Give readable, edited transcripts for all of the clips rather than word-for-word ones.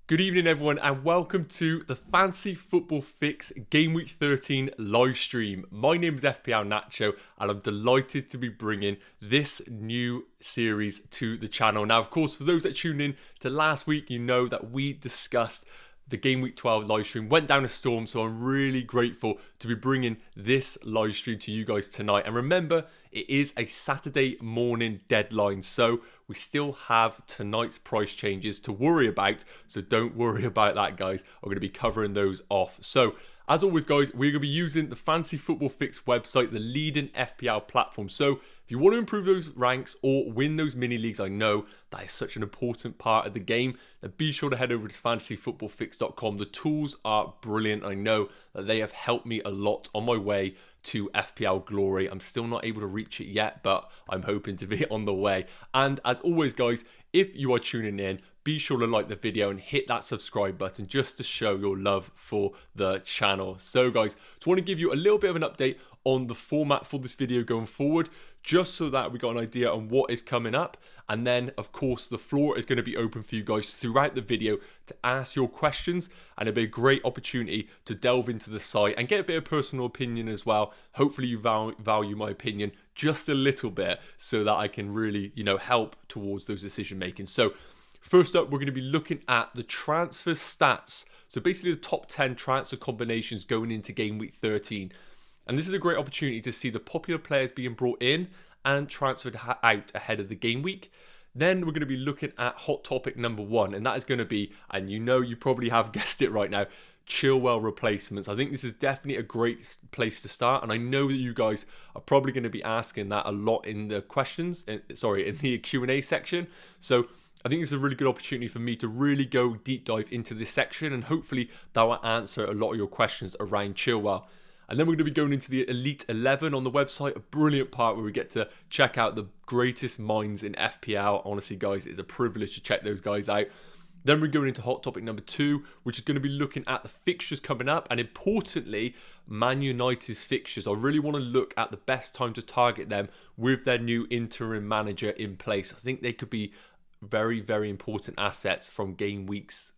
Good evening, everyone, and welcome to the Fantasy Football Fix Game Week 13 live stream. My name is FPL Nacho, and I'm delighted to be bringing this new series to the channel. Now, of course, for those that tuned in to last week, you know that we discussed the Game Week 12 live stream, went down a storm, so I'm really grateful to be bringing this live stream to you guys tonight. And remember, it is a Saturday morning deadline, so we still have tonight's price changes to worry about, so don't worry about that, guys. I'm going to be covering those off. So, as always, guys, we're going to be using the Fantasy Football Fix website, the leading FPL platform. So, if you want to improve those ranks or win those mini leagues, I know that is such an important part of the game, then be sure to head over to fantasyfootballfix.com. The tools are brilliant. I know that they have helped me a lot on my way to FPL glory. I'm still not able to reach it yet, but I'm hoping to be on the way. And as always, guys, if you are tuning in, be sure to like the video and hit that subscribe button just to show your love for the channel. So guys, just want to give you a little bit of an update on the format for this video going forward, just so that we got an idea on what is coming up. And then, of course, the floor is going to be open for you guys throughout the video to ask your questions, and it'll be a great opportunity to delve into the site and get a bit of personal opinion as well. Hopefully you value my opinion just a little bit so that I can really, help towards those decision making. So first up, we're going to be looking at the transfer stats. So basically the top 10 transfer combinations going into Game Week 13. And this is a great opportunity to see the popular players being brought in and transferred out ahead of the game week. Then we're going to be looking at hot topic number 1, and that is going to be, and you probably have guessed it right now, Chilwell replacements. I think this is definitely a great place to start, and I know that you guys are probably going to be asking that a lot in the in the Q&A section. So I think it's a really good opportunity for me to really go deep dive into this section, and hopefully that will answer a lot of your questions around Chilwell. And then we're going to be going into the Elite 11 on the website, a brilliant part where we get to check out the greatest minds in FPL. Honestly, guys, it's a privilege to check those guys out. Then we're going into hot topic number 2, which is going to be looking at the fixtures coming up, and importantly, Man United's fixtures. I really want to look at the best time to target them with their new interim manager in place. I think they could be very, very important assets from game weeks,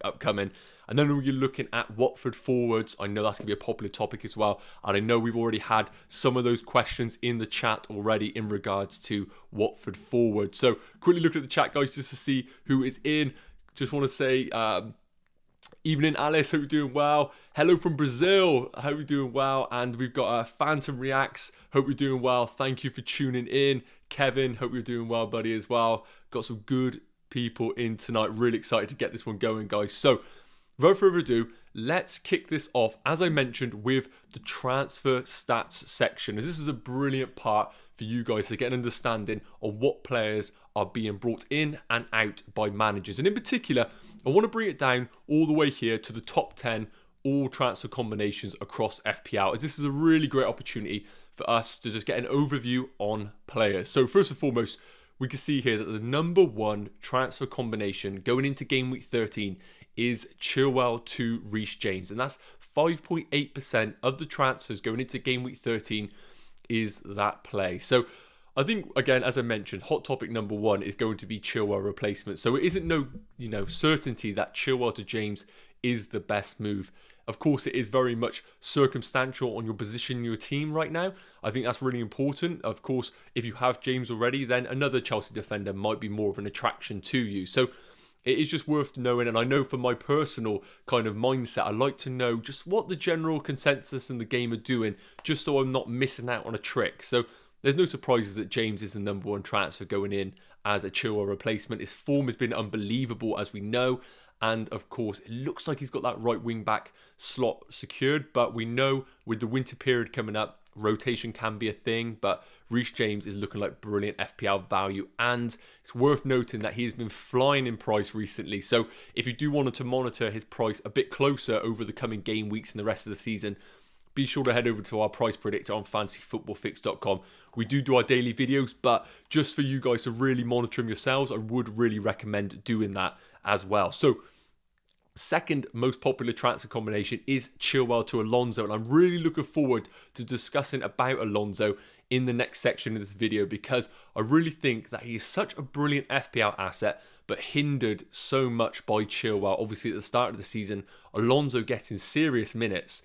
upcoming. And then we're looking at Watford forwards. I know that's going to be a popular topic as well. And I know we've already had some of those questions in the chat already in regards to Watford forwards. So quickly look at the chat, guys, just to see who is in. Just want to say, evening, Alice. Hope you're doing well. Hello from Brazil. I hope you're doing well. And we've got Phantom Reacts. Hope you're doing well. Thank you for tuning in. Kevin, hope you're doing well, buddy, as well. Got some good people in tonight. Really excited to get this one going, guys. So without further ado, let's kick this off, as I mentioned, with the transfer stats section, as this is a brilliant part for you guys to get an understanding on what players are being brought in and out by managers. And in particular, I want to bring it down all the way here to the top 10 all transfer combinations across FPL, as this is a really great opportunity for us to just get an overview on players. So first and foremost, we can see here that the number 1 transfer combination going into Game Week 13 is Chilwell to Reece James. And that's 5.8% of the transfers going into Game Week 13 is that play. So I think, again, as I mentioned, hot topic number 1 is going to be Chilwell replacement. So it isn't no, certainty that Chilwell to James is the best move. Of course, it is very much circumstantial on your position in your team right now. I think that's really important. Of course, if you have James already, then another Chelsea defender might be more of an attraction to you. So it is just worth knowing, and I know for my personal kind of mindset, I like to know just what the general consensus in the game are doing, just so I'm not missing out on a trick. So there's no surprises that James is the number 1 transfer going in as a Chilwell replacement. His form has been unbelievable, as we know. And of course, it looks like he's got that right wing back slot secured. But we know with the winter period coming up, rotation can be a thing. But Reece James is looking like brilliant FPL value. And it's worth noting that he's been flying in price recently. So if you do want to monitor his price a bit closer over the coming game weeks and the rest of the season, be sure to head over to our price predictor on fantasyfootballfix.com. We do our daily videos, but just for you guys to really monitor them yourselves, I would really recommend doing that as well. So second most popular transfer combination is Chilwell to Alonso, and I'm really looking forward to discussing about Alonso in the next section of this video, because I really think that he is such a brilliant FPL asset, but hindered so much by Chilwell. Obviously at the start of the season, Alonso getting serious minutes,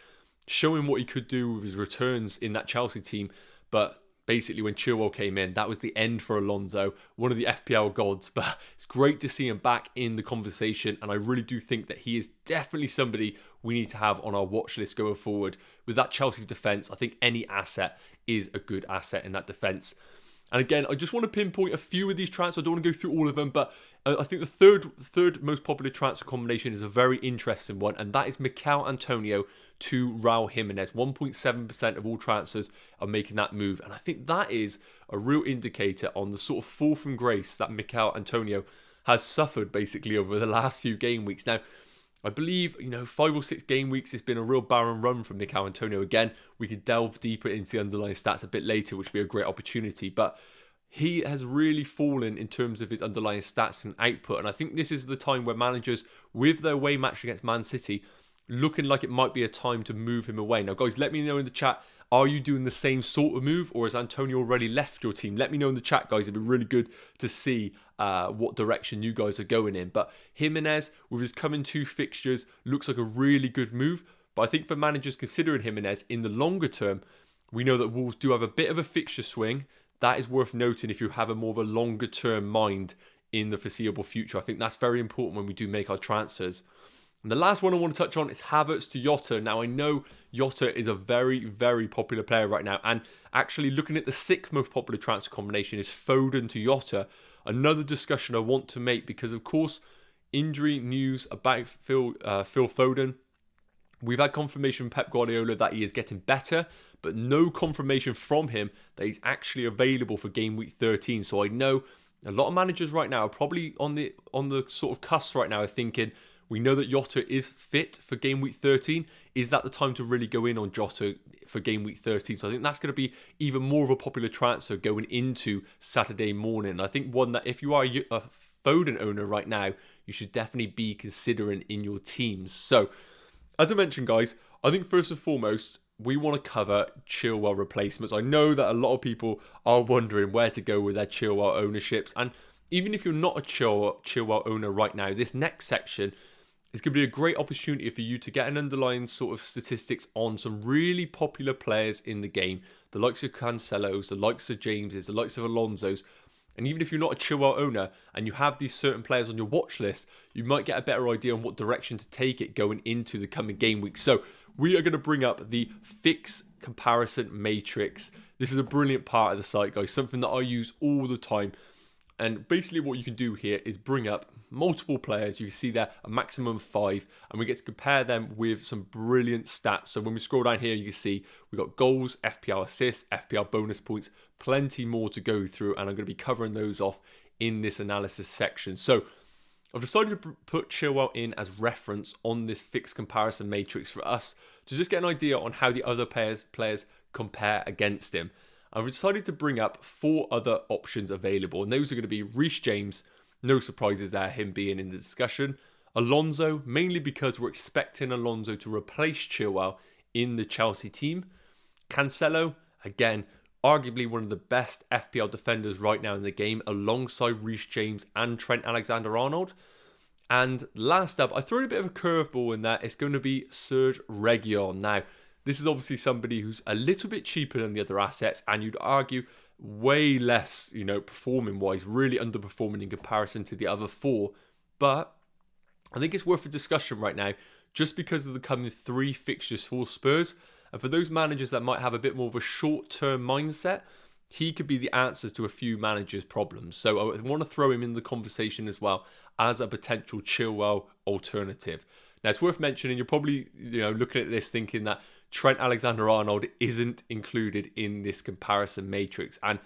showing what he could do with his returns in that Chelsea team, but basically when Chilwell came in, that was the end for Alonso, one of the FPL gods. But it's great to see him back in the conversation, and I really do think that he is definitely somebody we need to have on our watch list going forward. With that Chelsea defence, I think any asset is a good asset in that defence. And again, I just want to pinpoint a few of these transfers. I don't want to go through all of them, but I think the third most popular transfer combination is a very interesting one, and that is Mikel Antonio to Raul Jimenez. 1.7% of all transfers are making that move, and I think that is a real indicator on the sort of fall from grace that Mikel Antonio has suffered basically over the last few game weeks. Now, I believe, 5 or 6 game weeks has been a real barren run from Mikel Antonio. Again, we could delve deeper into the underlying stats a bit later, which would be a great opportunity. But he has really fallen in terms of his underlying stats and output. And I think this is the time where managers, with their away match against Man City, looking like it might be a time to move him away. Now, guys, let me know in the chat, are you doing the same sort of move, or has Antonio already left your team? Let me know in the chat, guys. It'd be really good to see what direction you guys are going in. But Jimenez, with his coming 2 fixtures, looks like a really good move. But I think for managers considering Jimenez in the longer term, we know that Wolves do have a bit of a fixture swing. That is worth noting if you have a more of a longer term mind in the foreseeable future. I think that's very important when we do make our transfers. And the last one I want to touch on is Havertz to Jota. Now, I know Jota is a very, very popular player right now. And actually looking at the 6th most popular transfer combination is Foden to Jota. Another discussion I want to make because, of course, injury news about Phil Foden. We've had confirmation from Pep Guardiola that he is getting better, but no confirmation from him that he's actually available for game week 13. So I know a lot of managers right now are probably on the sort of cusp right now, are thinking, we know that Jota is fit for game week 13. Is that the time to really go in on Jota for game week 13? So I think that's going to be even more of a popular transfer going into Saturday morning. And I think one that if you are a Foden owner right now, you should definitely be considering in your teams. So as I mentioned, guys, I think first and foremost, we want to cover Chilwell replacements. I know that a lot of people are wondering where to go with their Chilwell ownerships. And even if you're not a Chilwell owner right now, this next section is going to be a great opportunity for you to get an underlying sort of statistics on some really popular players in the game. The likes of Cancelos, the likes of Jameses, the likes of Alonso's. And even if you're not a Chilwell owner and you have these certain players on your watch list, you might get a better idea on what direction to take it going into the coming game week. So we are going to bring up the Fix Comparison Matrix. This is a brilliant part of the site, guys, something that I use all the time. And basically what you can do here is bring up multiple players. You can see there a maximum of 5, and we get to compare them with some brilliant stats. So when we scroll down here, you can see we've got goals, FPL assists, FPL bonus points, plenty more to go through, and I'm going to be covering those off in this analysis section. So I've decided to put Chilwell in as reference on this fixed comparison matrix for us to just get an idea on how the other players compare against him. I've decided to bring up 4 other options available, and those are going to be Reece James, no surprises there, him being in the discussion. Alonso, mainly because we're expecting Alonso to replace Chilwell in the Chelsea team. Cancelo, again, arguably one of the best FPL defenders right now in the game, alongside Reece James and Trent Alexander-Arnold. And last up, I threw a bit of a curveball in there. It's going to be Serge Reguilon. Now, this is obviously somebody who's a little bit cheaper than the other assets, and you'd argue way less, performing-wise, really underperforming in comparison to the other 4. But I think it's worth a discussion right now, just because of the coming 3 fixtures for Spurs. And for those managers that might have a bit more of a short-term mindset, he could be the answers to a few managers' problems. So I want to throw him in the conversation as well as a potential Chilwell alternative. Now, it's worth mentioning, you're probably looking at this thinking that Trent Alexander-Arnold isn't included in this comparison matrix. And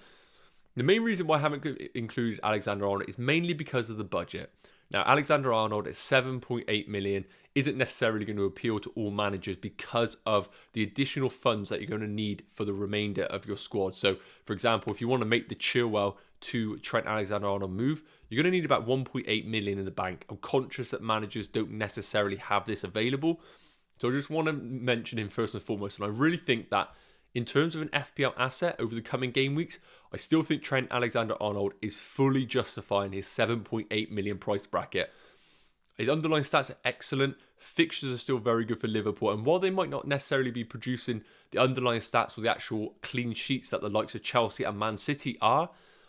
the main reason why I haven't included Alexander-Arnold is mainly because of the budget. Now, Alexander-Arnold at 7.8 million isn't necessarily going to appeal to all managers because of the additional funds that you're going to need for the remainder of your squad. So, for example, if you want to make the Chilwell to Trent Alexander-Arnold move, you're going to need about 1.8 million in the bank. I'm conscious that managers don't necessarily have this available. So I just want to mention him first and foremost. And I really think that in terms of an FPL asset over the coming game weeks, I still think Trent Alexander-Arnold is fully justifying his 7.8 million price bracket. His underlying stats are excellent. Fixtures are still very good for Liverpool. And while they might not necessarily be producing the underlying stats or the actual clean sheets that the likes of Chelsea and Man City are,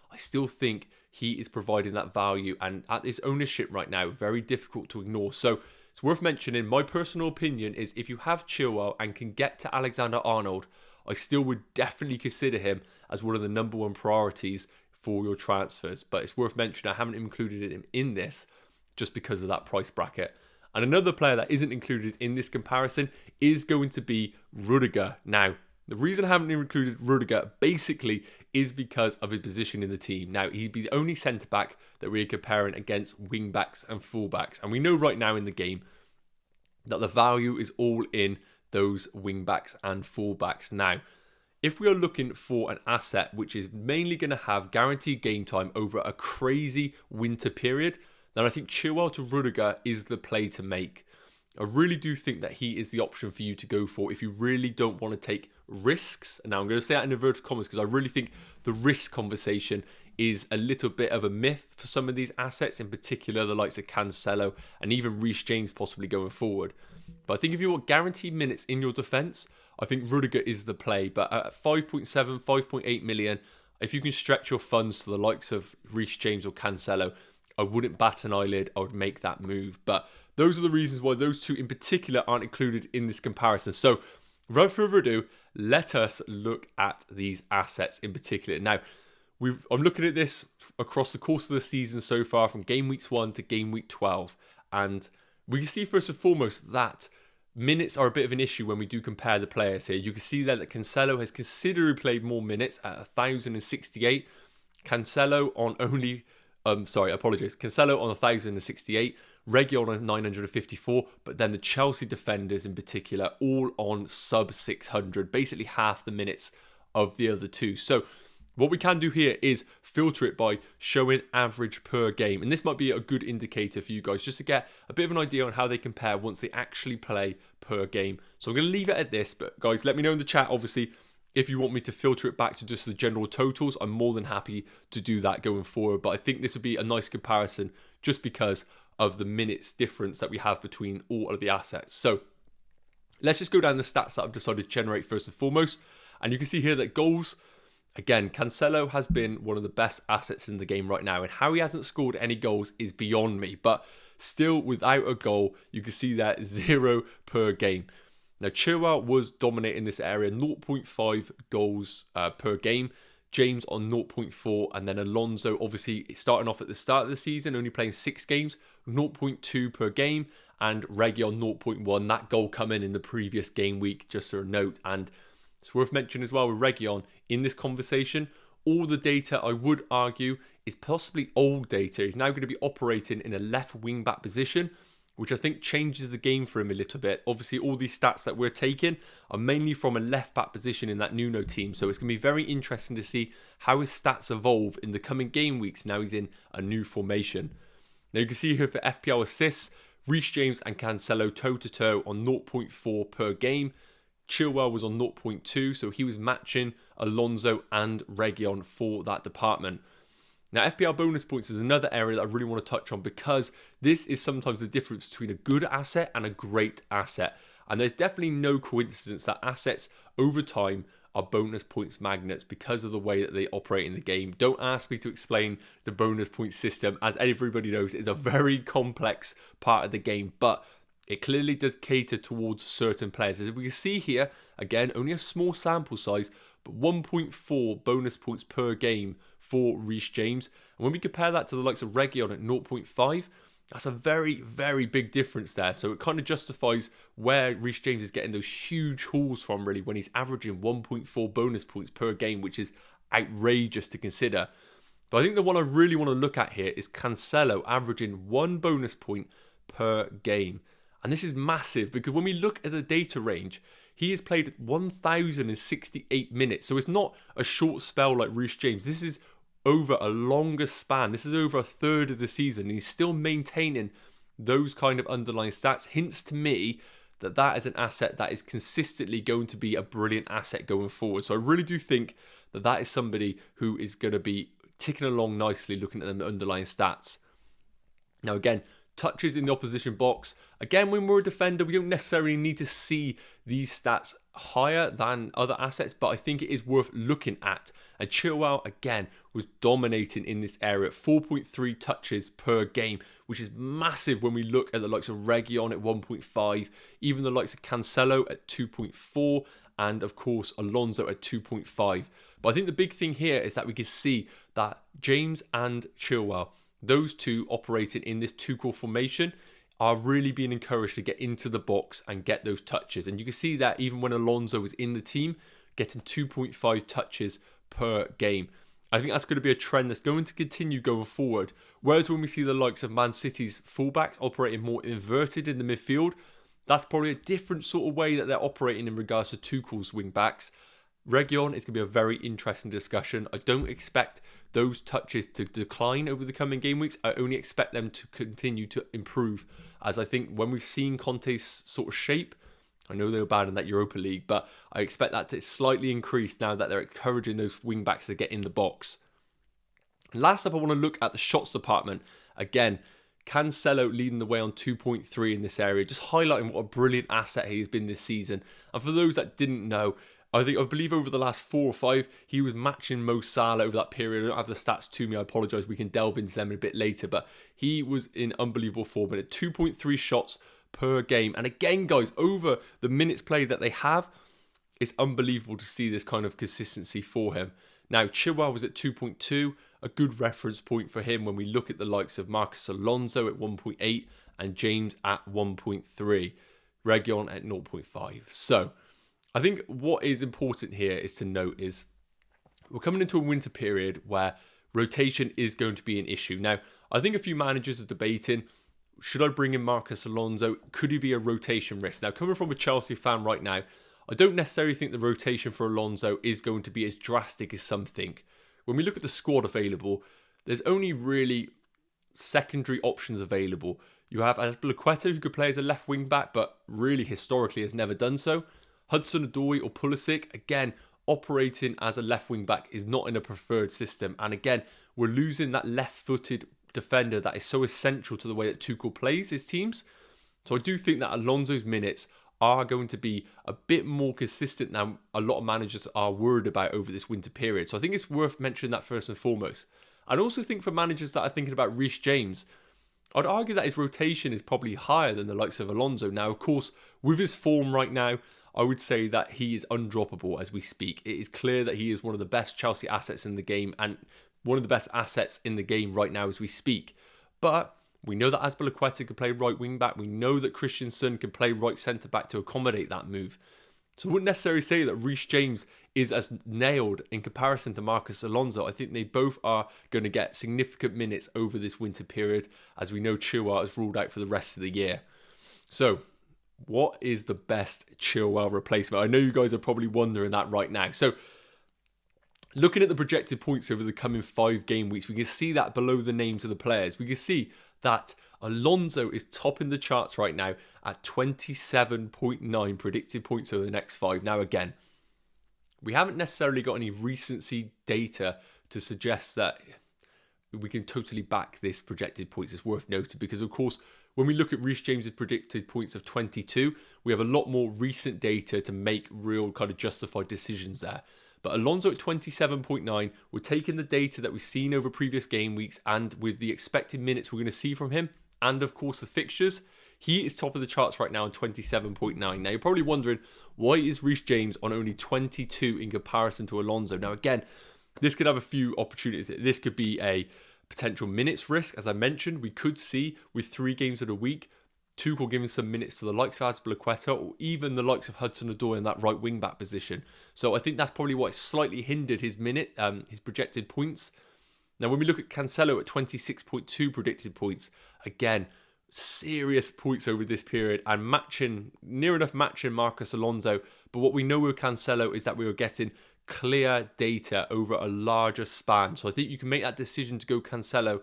I still think he is providing that value. And at his ownership right now, very difficult to ignore. So it's worth mentioning, my personal opinion is if you have Chilwell and can get to Alexander-Arnold, I still would definitely consider him as one of the #1 priorities for your transfers. But it's worth mentioning, I haven't included him in this just because of that price bracket. And another player that isn't included in this comparison is going to be Rudiger. Now, the reason I haven't included Rudiger basically is because of his position in the team. Now, he'd be the only centre-back that we're comparing against wing-backs and full-backs. And we know right now in the game that the value is all in those wing-backs and full-backs. Now, if we are looking for an asset which is mainly going to have guaranteed game time over a crazy winter period, then I think Chilwell to Rudiger is the play to make. I really do think that he is the option for you to go for if you really don't want to take risks. And now I'm going to say that in inverted commas because I really think the risk conversation is a little bit of a myth for some of these assets, in particular the likes of Cancelo and even Reece James possibly going forward. But I think if you want guaranteed minutes in your defence, I think Rudiger is the play. But at 5.7, 5.8 million, if you can stretch your funds to the likes of Reece James or Cancelo, I wouldn't bat an eyelid. I would make that move. But those are the reasons why those two in particular aren't included in this comparison. So without further ado, let us look at these assets in particular. Now, I'm looking at this across the course of the season so far from game weeks 1 to game week 12. And we can see first and foremost that minutes are a bit of an issue when we do compare the players here. You can see there that Cancelo has considerably played more minutes at 1,068. Cancelo on only... Cancelo on 1,068, Reguilon on 954, but then the Chelsea defenders in particular all on sub 600, basically half the minutes of the other two. So what we can do here is filter it by showing average per game. And this might be a good indicator for you guys just to get a bit of an idea on how they compare once they actually play per game. So I'm going to leave it at this, but guys, let me know in the chat, obviously, if you want me to filter it back to just the general totals. I'm more than happy to do that going forward. But I think this would be a nice comparison just because of the minutes difference that we have between all of the assets. So let's just go down the stats that I've decided to generate first and foremost. And you can see here that goals, again, Cancelo has been one of the best assets in the game right now. And how he hasn't scored any goals is beyond me. But still, without a goal, you can see that 0 per game. Now, Chilwell was dominating this area, 0.5 goals per game. James on 0.4, and then Alonso, obviously, starting off at the start of the season, only playing 6 games, 0.2 per game, and Reguilon 0.1. That goal coming in the previous game week, just for a note. And it's worth mentioning as well with Reguilon in this conversation, all the data, I would argue, is possibly old data. He's now going to be operating in a left wing-back position, which I think changes the game for him a little bit. Obviously, all these stats that we're taking are mainly from a left-back position in that Nuno team. So it's going to be very interesting to see how his stats evolve in the coming game weeks. Now he's in a new formation. Now you can see here for FPL assists, Reece James and Cancelo toe-to-toe on 0.4 per game. Chilwell was on 0.2, so he was matching Alonso and Reguilon for that department. Now, FPL bonus points is another area that I really want to touch on because this is sometimes the difference between a good asset and a great asset. And there's definitely no coincidence that assets over time are bonus points magnets because of the way that they operate in the game. Don't ask me to explain the bonus point system. As everybody knows, it's a very complex part of the game, but it clearly does cater towards certain players. As we can see here, again, only a small sample size, but 1.4 bonus points per game for Reece James. And when we compare that to the likes of Reguilon at 0.5, that's a very, very big difference there. So it kind of justifies where Reece James is getting those huge hauls from, really, when he's averaging 1.4 bonus points per game, which is outrageous to consider. But I think the one I really want to look at here is Cancelo averaging 1 bonus point per game. And this is massive because when we look at the data range, he has played 1,068 minutes. So it's not a short spell like Reece James. This is over a longer span. This is over a third of the season. And he's still maintaining those kind of underlying stats. Hints to me that is an asset that is consistently going to be a brilliant asset going forward. So I really do think that is somebody who is going to be ticking along nicely looking at the underlying stats. Now again, touches in the opposition box. Again, when we're a defender, we don't necessarily need to see these stats higher than other assets, but I think it is worth looking at. And Chilwell, again, was dominating in this area at 4.3 touches per game, which is massive when we look at the likes of Reguilon at 1.5, even the likes of Cancelo at 2.4, and of course Alonso at 2.5. But I think the big thing here is that we can see that James and Chilwell, those two operating in this two-core formation, are really being encouraged to get into the box and get those touches. And you can see that even when Alonso was in the team, getting 2.5 touches per game. I think that's going to be a trend that's going to continue going forward. Whereas when we see the likes of Man City's fullbacks operating more inverted in the midfield, that's probably a different sort of way that they're operating in regards to Tuchel's wing-backs. Reguilon is going to be a very interesting discussion. I don't expect those touches to decline over the coming game weeks. I only expect them to continue to improve, as I think when we've seen Conte's sort of shape, I know they were bad in that Europa League, but I expect that to slightly increase now that they're encouraging those wing-backs to get in the box. Last up, I want to look at the shots department. Again, Cancelo leading the way on 2.3 in this area, just highlighting what a brilliant asset he has been this season. And for those that didn't know, I believe over the last 4 or 5, he was matching Mo Salah over that period. I don't have the stats to me, I apologise. We can delve into them a bit later. But he was in unbelievable form. And at 2.3 shots per game. And again, guys, over the minutes played that they have, it's unbelievable to see this kind of consistency for him. Now, Chilwell was at 2.2, a good reference point for him when we look at the likes of Marcus Alonso at 1.8 and James at 1.3. Reguilon at 0.5. So, I think what is important here is to note is we're coming into a winter period where rotation is going to be an issue. Now, I think a few managers are debating, should I bring in Marcus Alonso? Could he be a rotation risk? Now, coming from a Chelsea fan right now, I don't necessarily think the rotation for Alonso is going to be as drastic as some think. When we look at the squad available, there's only really secondary options available. You have Azpilicueta, who could play as a left wing back, but really historically has never done so. Hudson-Odoi or Pulisic, again, operating as a left wing back is not in a preferred system. And again, we're losing that left-footed defender that is so essential to the way that Tuchel plays his teams. So I do think that Alonso's minutes are going to be a bit more consistent than a lot of managers are worried about over this winter period. So I think it's worth mentioning that first and foremost. I'd also think for managers that are thinking about Reece James, I'd argue that his rotation is probably higher than the likes of Alonso. Now, of course, with his form right now, I would say that he is undroppable as we speak. It is clear that he is one of the best Chelsea assets in the game and one of the best assets in the game right now as we speak. But we know that Azpilicueta can play right wing back. We know that Christensen can play right centre back to accommodate that move. So I wouldn't necessarily say that Reece James is as nailed in comparison to Marcus Alonso. I think they both are going to get significant minutes over this winter period, as we know Chilwell is ruled out for the rest of the year. So, what is the best Chilwell replacement? I know you guys are probably wondering that right now. So, looking at the projected points over the coming 5 game weeks, we can see that below the names of the players. We can see that Alonso is topping the charts right now at 27.9 predicted points over the next 5. Now, again, we haven't necessarily got any recency data to suggest that we can totally back this projected points. It's worth noting because, of course, when we look at Reece James's predicted points of 22, we have a lot more recent data to make real kind of justified decisions there. But Alonso at 27.9, we're taking the data that we've seen over previous game weeks and with the expected minutes we're going to see from him, and of course the fixtures, he is top of the charts right now on 27.9. Now you're probably wondering, why is Reece James on only 22 in comparison to Alonso? Now again, this could have a few opportunities. This could be a potential minutes risk. As I mentioned, we could see with 3 games of the week, Tuchel giving some minutes to the likes of Azpilicueta or even the likes of Hudson-Odoi in that right wing-back position. So I think that's probably what slightly hindered his his projected points. Now, when we look at Cancelo at 26.2 predicted points, again, serious points over this period and near enough matching Marcus Alonso. But what we know with Cancelo is that we were getting clear data over a larger span. So I think you can make that decision to go Cancelo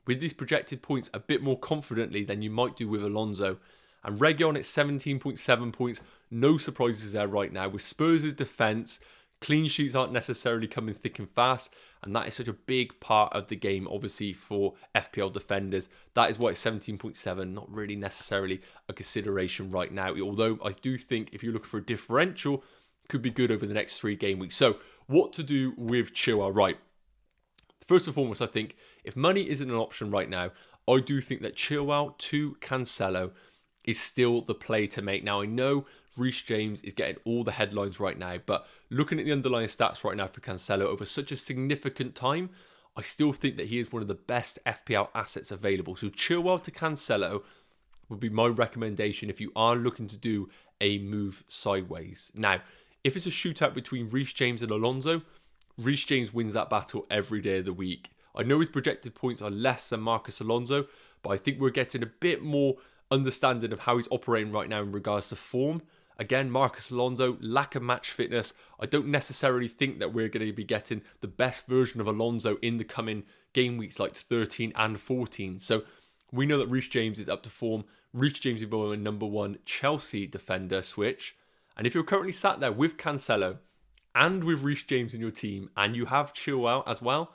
with these projected points a bit more confidently than you might do with Alonso. And Reguilon at 17.7 points. No surprises there right now. With Spurs' defence, clean sheets aren't necessarily coming thick and fast. And that is such a big part of the game, obviously, for FPL defenders. That is why it's 17.7, not really necessarily a consideration right now. Although I do think if you're looking for a differential, could be good over the next 3 game weeks. So what to do with Chilwell? Right. First and foremost, I think if money isn't an option right now, I do think that Chilwell to Cancelo is still the play to make. Now, I know Reece James is getting all the headlines right now, but looking at the underlying stats right now for Cancelo over such a significant time, I still think that he is one of the best FPL assets available. So Chilwell to Cancelo would be my recommendation if you are looking to do a move sideways. Now, if it's a shootout between Reece James and Alonso, Reece James wins that battle every day of the week. I know his projected points are less than Marcus Alonso, but I think we're getting a bit more understanding of how he's operating right now in regards to form. Again, Marcus Alonso, lack of match fitness. I don't necessarily think that we're going to be getting the best version of Alonso in the coming game weeks like 13 and 14. So we know that Reece James is up to form. Reece James will be a number 1 Chelsea defender switch. And if you're currently sat there with Cancelo and with Reece James in your team and you have Chilwell as well,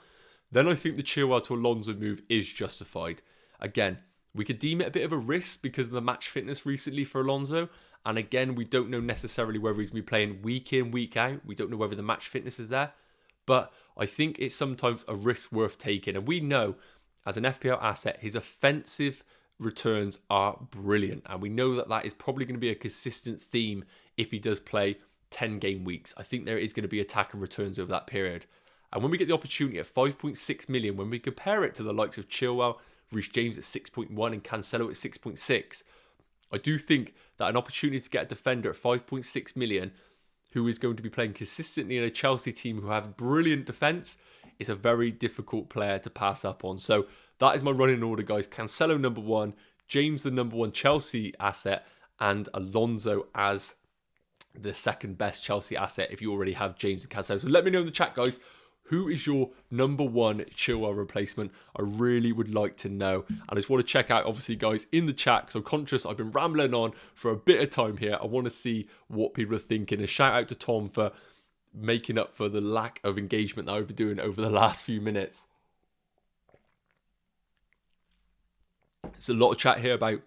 then I think the Chilwell to Alonso move is justified. Again, we could deem it a bit of a risk because of the match fitness recently for Alonso. And again, we don't know necessarily whether he's going to be playing week in, week out. We don't know whether the match fitness is there. But I think it's sometimes a risk worth taking. And we know, as an FPL asset, his offensive returns are brilliant. And we know that that is probably going to be a consistent theme if he does play 10 game weeks. I think there is going to be attack and returns over that period. And when we get the opportunity at 5.6 million, when we compare it to the likes of Chilwell, Reece James at 6.1 and Cancelo at 6.6, I do think that an opportunity to get a defender at 5.6 million who is going to be playing consistently in a Chelsea team who have brilliant defence is a very difficult player to pass up on. So that is my running order, guys. Cancelo number 1, James the number 1 Chelsea asset, and Alonso as the second best Chelsea asset if you already have James and Cancelo. So let me know in the chat, guys. Who is your number 1 Chilwell replacement? I really would like to know. And I just want to check out, obviously, guys, in the chat, because I'm conscious I've been rambling on for a bit of time here. I want to see what people are thinking. A shout out to Tom for making up for the lack of engagement that I've been doing over the last few minutes. There's a lot of chat here about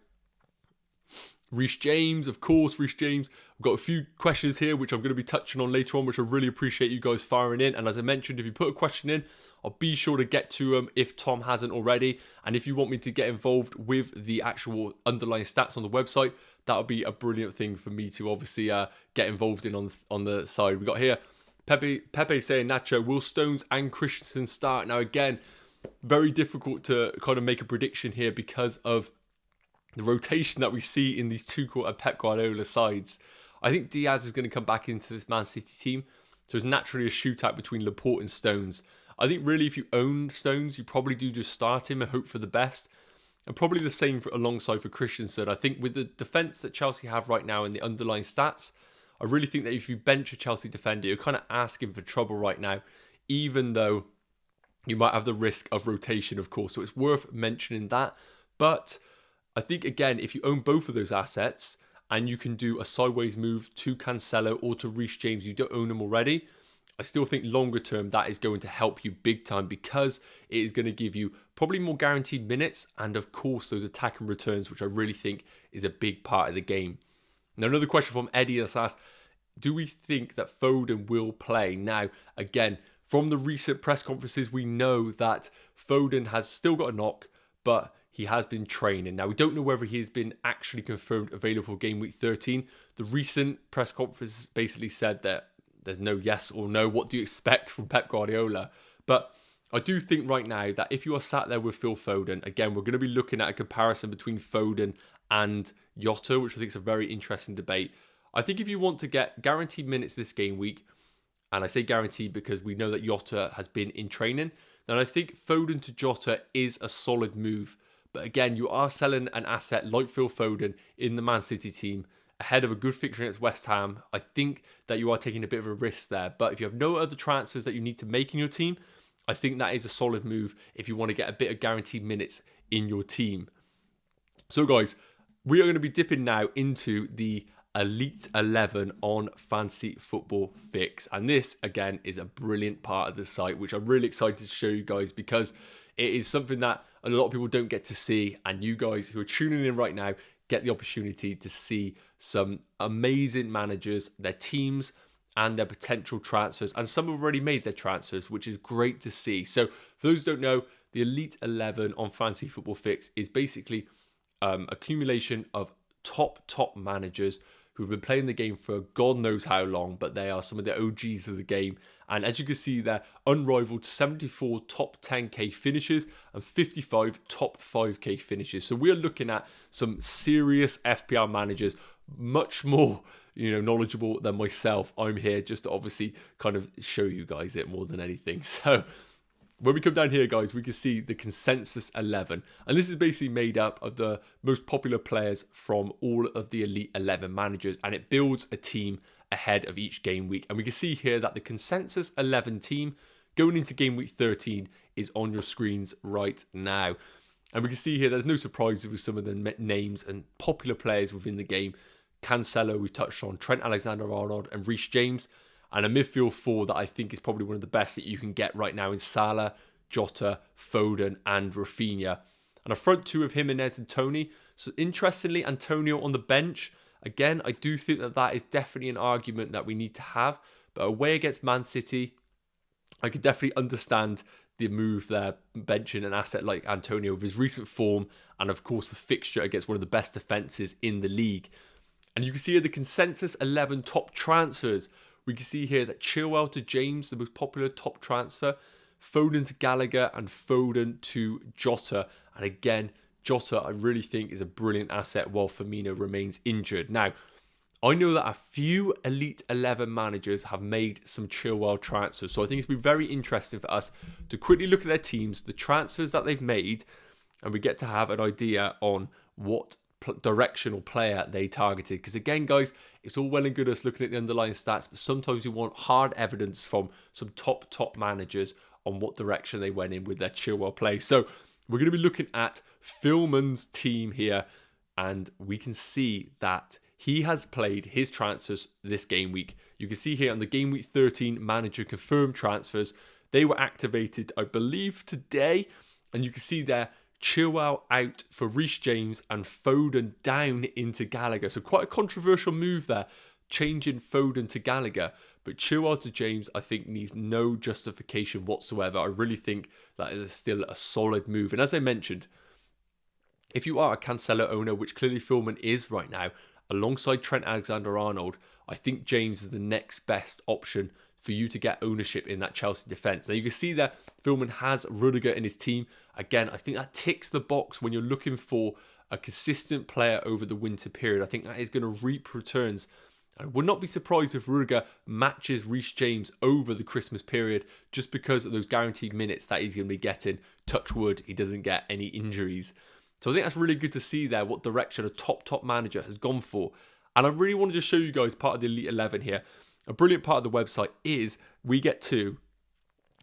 Reece James, of course, Reece James. I've got a few questions here which I'm going to be touching on later on, which I really appreciate you guys firing in. And as I mentioned, if you put a question in, I'll be sure to get to them if Tom hasn't already. And if you want me to get involved with the actual underlying stats on the website, that would be a brilliant thing for me to obviously get involved in on the side. We got here Pepe saying, Nacho, will Stones and Christensen start? Now again, very difficult to kind of make a prediction here because of the rotation that we see in these two Pep Guardiola sides. I think Diaz is going to come back into this Man City team. So it's naturally a shootout between Laporte and Stones. I think really if you own Stones, you probably do just start him and hope for the best. And probably the same alongside for Christensen. I think with the defence that Chelsea have right now and the underlying stats, I really think that if you bench a Chelsea defender, you're kind of asking for trouble right now, even though you might have the risk of rotation, of course. So it's worth mentioning that. But I think, again, if you own both of those assets and you can do a sideways move to Cancelo or to Reece James, you don't own them already, I still think longer term that is going to help you big time because it is going to give you probably more guaranteed minutes and, of course, those attack and returns, which I really think is a big part of the game. Now, another question from Eddie that's asked, do we think that Foden will play? Now, again, from the recent press conferences, we know that Foden has still got a knock, but he has been training. Now, we don't know whether he has been actually confirmed available for game week 13. The recent press conference basically said that there's no yes or no. What do you expect from Pep Guardiola? But I do think right now that if you are sat there with Phil Foden, again, we're going to be looking at a comparison between Foden and Jota, which I think is a very interesting debate. I think if you want to get guaranteed minutes this game week, and I say guaranteed because we know that Jota has been in training, then I think Foden to Jota is a solid move. But again, you are selling an asset like Phil Foden in the Man City team ahead of a good fixture against West Ham. I think that you are taking a bit of a risk there. But if you have no other transfers that you need to make in your team, I think that is a solid move if you want to get a bit of guaranteed minutes in your team. So guys, we are going to be dipping now into the Elite 11 on Fantasy Football Fix. And this, again, is a brilliant part of the site, which I'm really excited to show you guys because it is something that a lot of people don't get to see. And you guys who are tuning in right now get the opportunity to see some amazing managers, their teams, and their potential transfers. And some have already made their transfers, which is great to see. So for those who don't know, the Elite 11 on Fantasy Football Fix is basically accumulation of top managers who've been playing the game for God knows how long, but they are some of the OGs of the game. And as you can see, they're unrivaled 74 top 10k finishes and 55 top 5k finishes. So we're looking at some serious FPL managers, much more knowledgeable than myself. I'm here just to obviously kind of show you guys it more than anything. So when we come down here, guys, we can see the consensus 11. And this is basically made up of the most popular players from all of the Elite 11 managers. And it builds a team ahead of each game week. And we can see here that the consensus 11 team going into game week 13 is on your screens right now. And we can see here there's no surprises with some of the names and popular players within the game. Cancelo, we touched on, Trent Alexander-Arnold and Reece James. And a midfield four that I think is probably one of the best that you can get right now in Salah, Jota, Foden and Rafinha. And a front two of Jimenez and Tony. So interestingly, Antonio on the bench. Again, I do think that is definitely an argument that we need to have. But away against Man City, I could definitely understand the move there, benching an asset like Antonio with his recent form. And of course, the fixture against one of the best defences in the league. And you can see here the consensus 11 top transfers. We can see here that Chilwell to James, the most popular top transfer. Foden to Gallagher and Foden to Jota. And again, Jota I really think is a brilliant asset while Firmino remains injured. Now, I know that a few Elite 11 managers have made some Chilwell transfers. So I think it's been very interesting for us to quickly look at their teams, the transfers that they've made, and we get to have an idea on what directional player they targeted. Because again, guys, it's all well and good us looking at the underlying stats, but sometimes you want hard evidence from some top managers on what direction they went in with their Chilwell play. So we're going to be looking at Philman's team here, and we can see that he has played his transfers this game week. You can see here on the game week 13 manager confirmed transfers, they were activated, I believe, today, and you can see there Chilwell out for Reece James and Foden down into Gallagher. So quite a controversial move there, changing Foden to Gallagher. But Chilwell to James, I think, needs no justification whatsoever. I really think that is still a solid move. And as I mentioned, if you are a Cancelo owner, which clearly Philman is right now, alongside Trent Alexander-Arnold, I think James is the next best option for you to get ownership in that Chelsea defence. Now you can see that Philman has Rudiger in his team. Again, I think that ticks the box when you're looking for a consistent player over the winter period. I think that is going to reap returns. I would not be surprised if Rudiger matches Reece James over the Christmas period just because of those guaranteed minutes that he's going to be getting. Touch wood, he doesn't get any injuries. So I think that's really good to see there what direction a top manager has gone for. And I really wanted to show you guys part of the Elite 11 here. A brilliant part of the website is we get to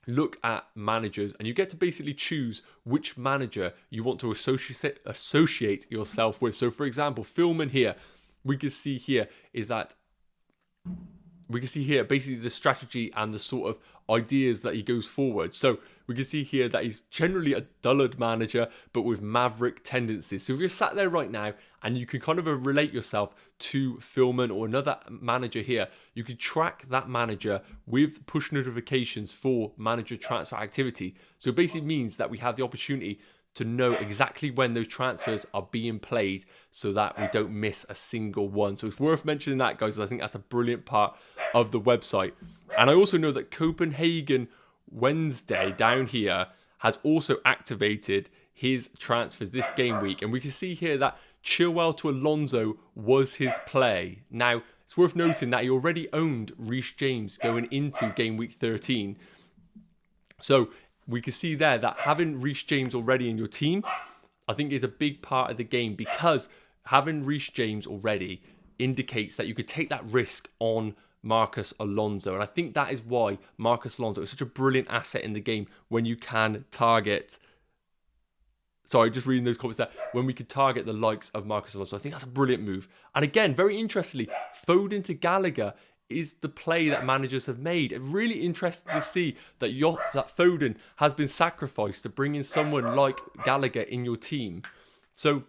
look at managers and you get to basically choose which manager you want to associate yourself with. So for example, Philman here, we can see here basically the strategy and the sort of ideas that he goes forward. So we can see here that he's generally a dullard manager, but with maverick tendencies. So if you're sat there right now and you can kind of relate yourself to Philman or another manager here, you can track that manager with push notifications for manager transfer activity. So it basically means that we have the opportunity to know exactly when those transfers are being played so that we don't miss a single one. So it's worth mentioning that, guys. I think that's a brilliant part of the website. And I also know that Copenhagen Wednesday down here has also activated his transfers this game week. And we can see here that Chilwell to Alonso was his play. Now, it's worth noting that he already owned Reece James going into game week 13. So we can see there that having Reece James already in your team, I think is a big part of the game, because having Reece James already indicates that you could take that risk on Marcus Alonso. And I think that is why Marcus Alonso is such a brilliant asset in the game when you can target Sorry, just reading those comments there. When we could target the likes of Marcus Alonso. I think that's a brilliant move. And again, very interestingly, Foden to Gallagher is the play that managers have made. Really interesting to see that Foden has been sacrificed to bring in someone like Gallagher in your team. So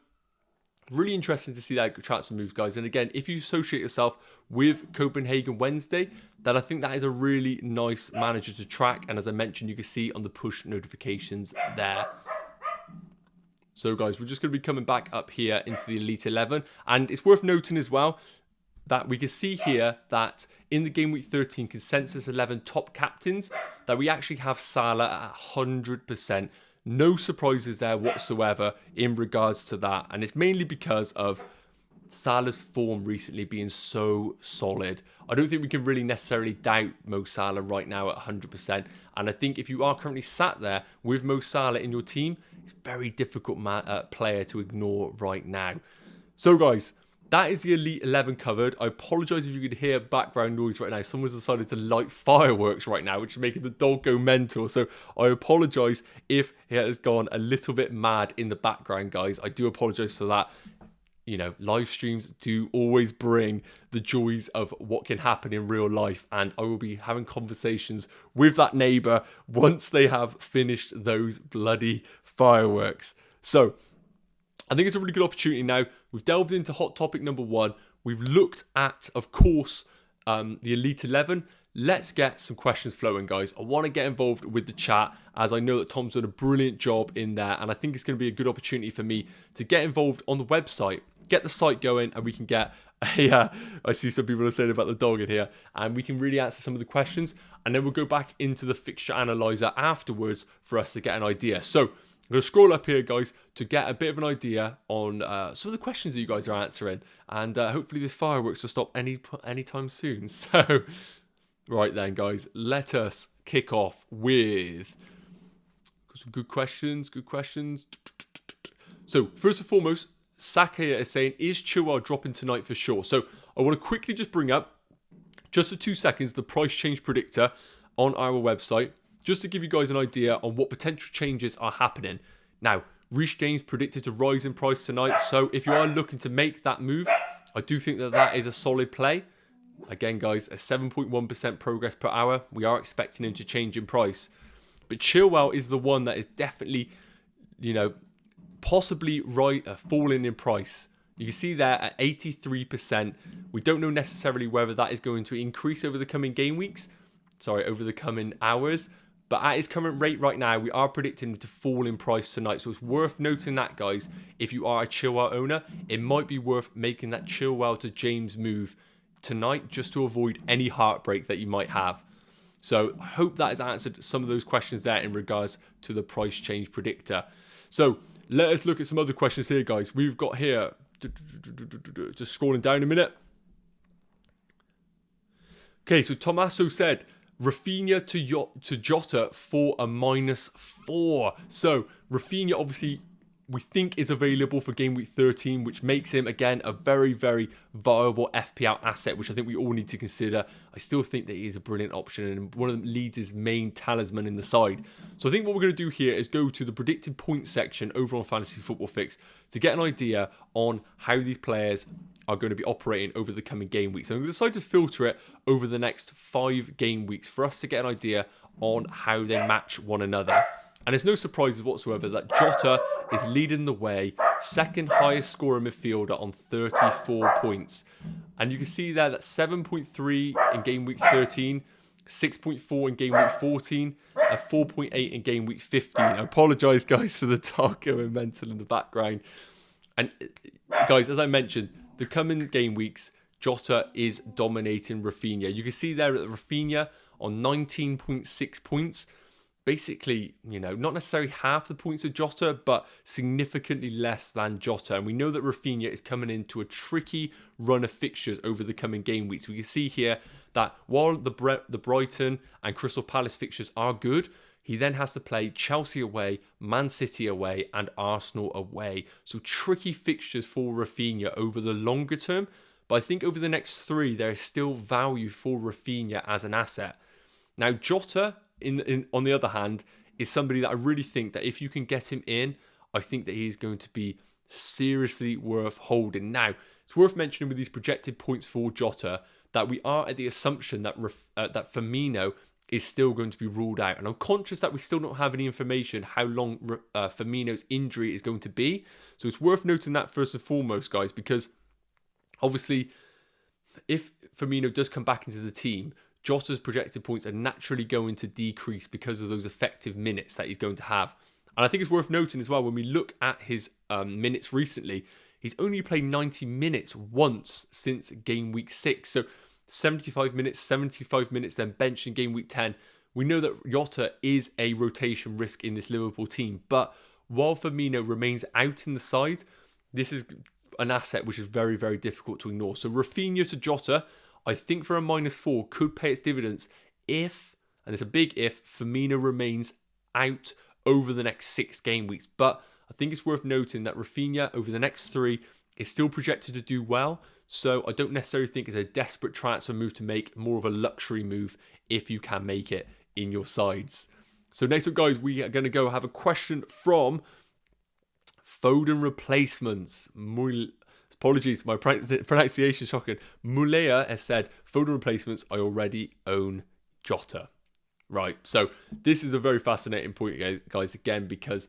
really interesting to see that transfer moves, guys. And again, if you associate yourself with Copenhagen Wednesday, then I think that is a really nice manager to track. And as I mentioned, you can see on the push notifications there. So guys, we're just going to be coming back up here into the Elite 11. And it's worth noting as well that we can see here that in the Game Week 13 Consensus 11 top captains, that we actually have Salah at 100%. No surprises there whatsoever in regards to that. And it's mainly because of Salah's form recently being so solid. I don't think we can really necessarily doubt Mo Salah right now at 100%. And I think if you are currently sat there with Mo Salah in your team, it's a very difficult player to ignore right now. So guys, that is the Elite 11 covered. I apologise if you could hear background noise right now. Someone's decided to light fireworks right now, which is making the dog go mental. So I apologise if it has gone a little bit mad in the background, guys. I do apologise for that. You know, live streams do always bring the joys of what can happen in real life. And I will be having conversations with that neighbour once they have finished those bloody fireworks. So I think it's a really good opportunity now. We've delved into hot topic number 1. We've looked at, of course, the Elite 11. Let's get some questions flowing, guys. I want to get involved with the chat, as I know that Tom's done a brilliant job in there. And I think it's going to be a good opportunity for me to get involved on the website, get the site going, and we can get a, I see some people are saying about the dog in here, and we can really answer some of the questions. And then we'll go back into the Fixture Analyzer afterwards for us to get an idea. So I'm going to scroll up here, guys, to get a bit of an idea on some of the questions that you guys are answering. And hopefully this fireworks will stop anytime soon. So, right then, guys, let us kick off with some good questions. So, first and foremost, Saka is saying, is Chilwell dropping tonight for sure? So, I want to quickly just bring up, just for 2 seconds, the price change predictor on our website, just to give you guys an idea on what potential changes are happening. Now, Reece James predicted to rise in price tonight, so if you are looking to make that move, I do think that that is a solid play. Again, guys, a 7.1% progress per hour. We are expecting him to change in price. But Chilwell is the one that is definitely, you know, possibly falling in price. You can see there at 83%. We don't know necessarily whether that is going to increase over the coming over the coming hours. But at his current rate right now, we are predicting him to fall in price tonight. So it's worth noting that, guys. If you are a Chilwell owner, it might be worth making that Chilwell to James move tonight just to avoid any heartbreak that you might have. So I hope that has answered some of those questions there in regards to the price change predictor. So let us look at some other questions here, guys. We've got here, just scrolling down a minute. Okay, so Tommaso said, Rafinha to Jota for a -4. So Rafinha obviously we think is available for game week 13, which makes him again a very, very viable FPL asset, which I think we all need to consider. I still think that he is a brilliant option and one of Leeds' main talisman in the side. So I think what we're going to do here is go to the predicted points section over on Fantasy Football Fix to get an idea on how these players are going to be operating over the coming game weeks. So I'm going to decide to filter it over the next 5 game weeks for us to get an idea on how they match one another. And there's no surprises whatsoever that Jota is leading the way, second highest scorer midfielder on 34 points. And you can see there that 7.3 in game week 13, 6.4 in game week 14, and 4.8 in game week 15. I apologise, guys, for the dog going mental in the background. And guys, as I mentioned, the coming game weeks, Jota is dominating Rafinha. You can see there that Rafinha on 19.6 points. Basically, you know, not necessarily half the points of Jota, but significantly less than Jota. And we know that Rafinha is coming into a tricky run of fixtures over the coming game weeks. We can see here that while the Brighton and Crystal Palace fixtures are good, he then has to play Chelsea away, Man City away, and Arsenal away. So tricky fixtures for Rafinha over the longer term. But I think over the next 3, there is still value for Rafinha as an asset. Now, Jota, on the other hand, is somebody that I really think that if you can get him in, I think that he's going to be seriously worth holding. Now, it's worth mentioning with these projected points for Jota that we are at the assumption that that Firmino is still going to be ruled out. And I'm conscious that we still don't have any information how long Firmino's injury is going to be. So it's worth noting that first and foremost, guys, because obviously if Firmino does come back into the team, Jota's projected points are naturally going to decrease because of those effective minutes that he's going to have. And I think it's worth noting as well, when we look at his minutes recently, he's only played 90 minutes once since game week 6. So 75 minutes, then bench in game week 10. We know that Jota is a rotation risk in this Liverpool team. But while Firmino remains out in the side, this is an asset which is very, very difficult to ignore. So Rafinha to Jota, I think for a -4 could pay its dividends if, and it's a big if, Firmino remains out over the next 6 game weeks. But I think it's worth noting that Rafinha over the next 3 is still projected to do well. So I don't necessarily think it's a desperate transfer move to make, more of a luxury move if you can make it in your sides. So next up, guys, we are going to go have a question from Foden replacements. Apologies, my pronunciation is shocking. Mulea has said, Foden replacements, I already own Jota. Right, so this is a very fascinating point, guys, again, because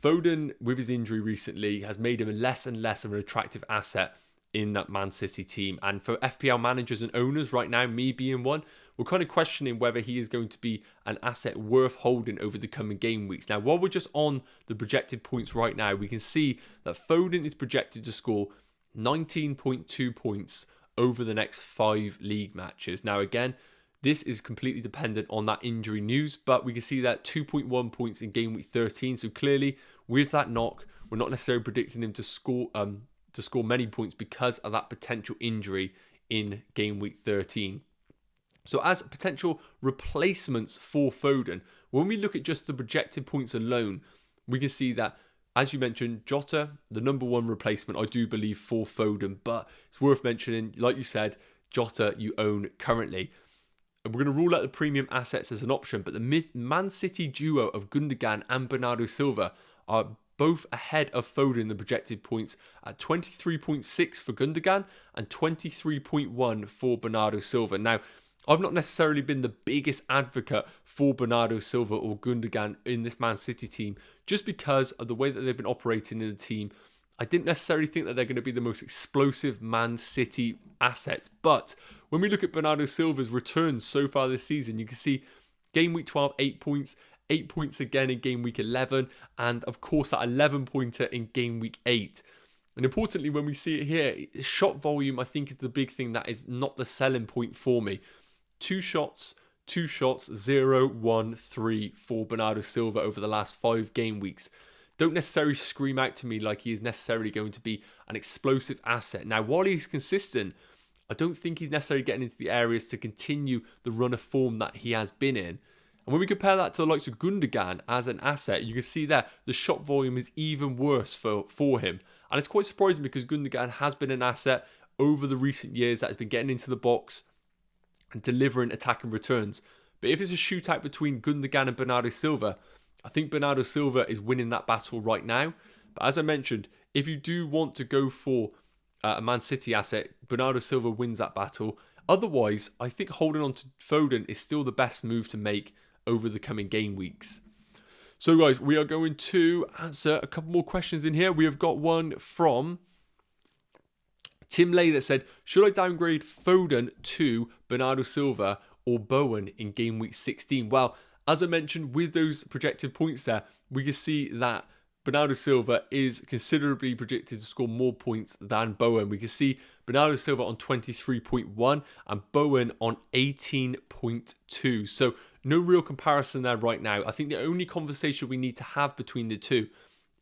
Foden, with his injury recently, has made him less and less of an attractive asset in that Man City team. And for FPL managers and owners right now, me being one, we're kind of questioning whether he is going to be an asset worth holding over the coming game weeks. Now, while we're just on the projected points right now, we can see that Foden is projected to score 19.2 points over the next 5 league matches. Now, again, this is completely dependent on that injury news, but we can see that 2.1 points in game week 13. So clearly, with that knock, we're not necessarily predicting him to score many points because of that potential injury in game week 13. So as potential replacements for Foden, when we look at just the projected points alone, we can see that, as you mentioned, Jota, the #1 replacement, I do believe, for Foden. But it's worth mentioning, like you said, Jota you own currently. And we're going to rule out the premium assets as an option, but the Man City duo of Gundogan and Bernardo Silva are both ahead of Foden in the projected points at 23.6 for Gundogan and 23.1 for Bernardo Silva. Now, I've not necessarily been the biggest advocate for Bernardo Silva or Gundogan in this Man City team, just because of the way that they've been operating in the team. I didn't necessarily think that they're going to be the most explosive Man City assets. But when we look at Bernardo Silva's returns so far this season, you can see game week 12, 8 points, 8 points again in game week 11, and of course that 11-pointer in game week 8. And importantly, when we see it here, shot volume, I think, is the big thing that is not the selling point for me. 2 shots, 0, 1, 3 for Bernardo Silva over the last 5 game weeks. Don't necessarily scream out to me like he is necessarily going to be an explosive asset. Now, while he's consistent, I don't think he's necessarily getting into the areas to continue the run of form that he has been in. And when we compare that to the likes of Gundogan as an asset, you can see that the shot volume is even worse for him. And it's quite surprising because Gundogan has been an asset over the recent years that has been getting into the box and delivering attacking returns. But if it's a shootout between Gundogan and Bernardo Silva, I think Bernardo Silva is winning that battle right now. But as I mentioned, if you do want to go for a Man City asset, Bernardo Silva wins that battle. Otherwise, I think holding on to Foden is still the best move to make over the coming game weeks. So guys, we are going to answer a couple more questions in here. We have got one from Tim Lay that said, should I downgrade Foden to Bernardo Silva or Bowen in game week 16? Well, as I mentioned, with those projected points there, we can see that Bernardo Silva is considerably projected to score more points than Bowen. We can see Bernardo Silva on 23.1 and Bowen on 18.2. So no real comparison there right now. I think the only conversation we need to have between the two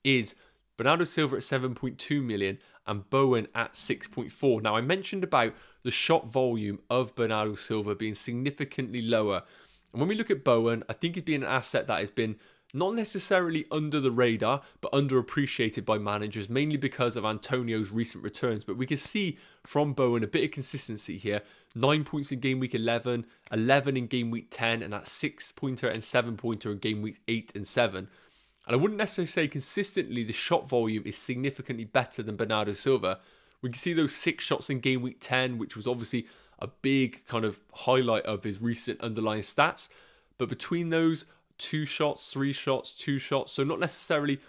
is Bernardo Silva at 7.2 million and Bowen at 6.4. Now, I mentioned about the shot volume of Bernardo Silva being significantly lower. And when we look at Bowen, I think he's been an asset that has been not necessarily under the radar, but underappreciated by managers, mainly because of Antonio's recent returns. But we can see from Bowen a bit of consistency here. 9 points in game week 11, 11 in game week 10, and that 6-pointer and 7-pointer in game weeks 8 and 7. And I wouldn't necessarily say consistently the shot volume is significantly better than Bernardo Silva. We can see those 6 shots in game week 10, which was obviously a big kind of highlight of his recent underlying stats. But between those, 2 shots, 3 shots, 2 shots, so not necessarily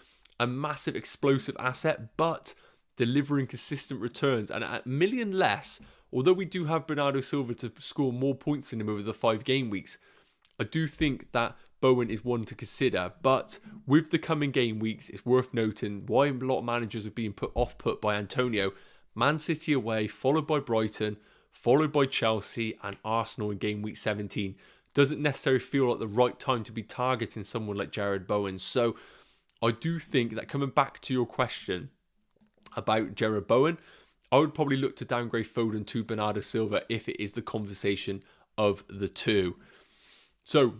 a massive explosive asset, but delivering consistent returns. And at a million less, although we do have Bernardo Silva to score more points than him over the 5 game weeks, I do think that Bowen is one to consider. But with the coming game weeks, it's worth noting why a lot of managers are being put by Antonio. Man City away, followed by Brighton, followed by Chelsea and Arsenal in game week 17. Doesn't necessarily feel like the right time to be targeting someone like Jarrod Bowen. So I do think that, coming back to your question about Jarrod Bowen, I would probably look to downgrade Foden to Bernardo Silva if it is the conversation of the two. So,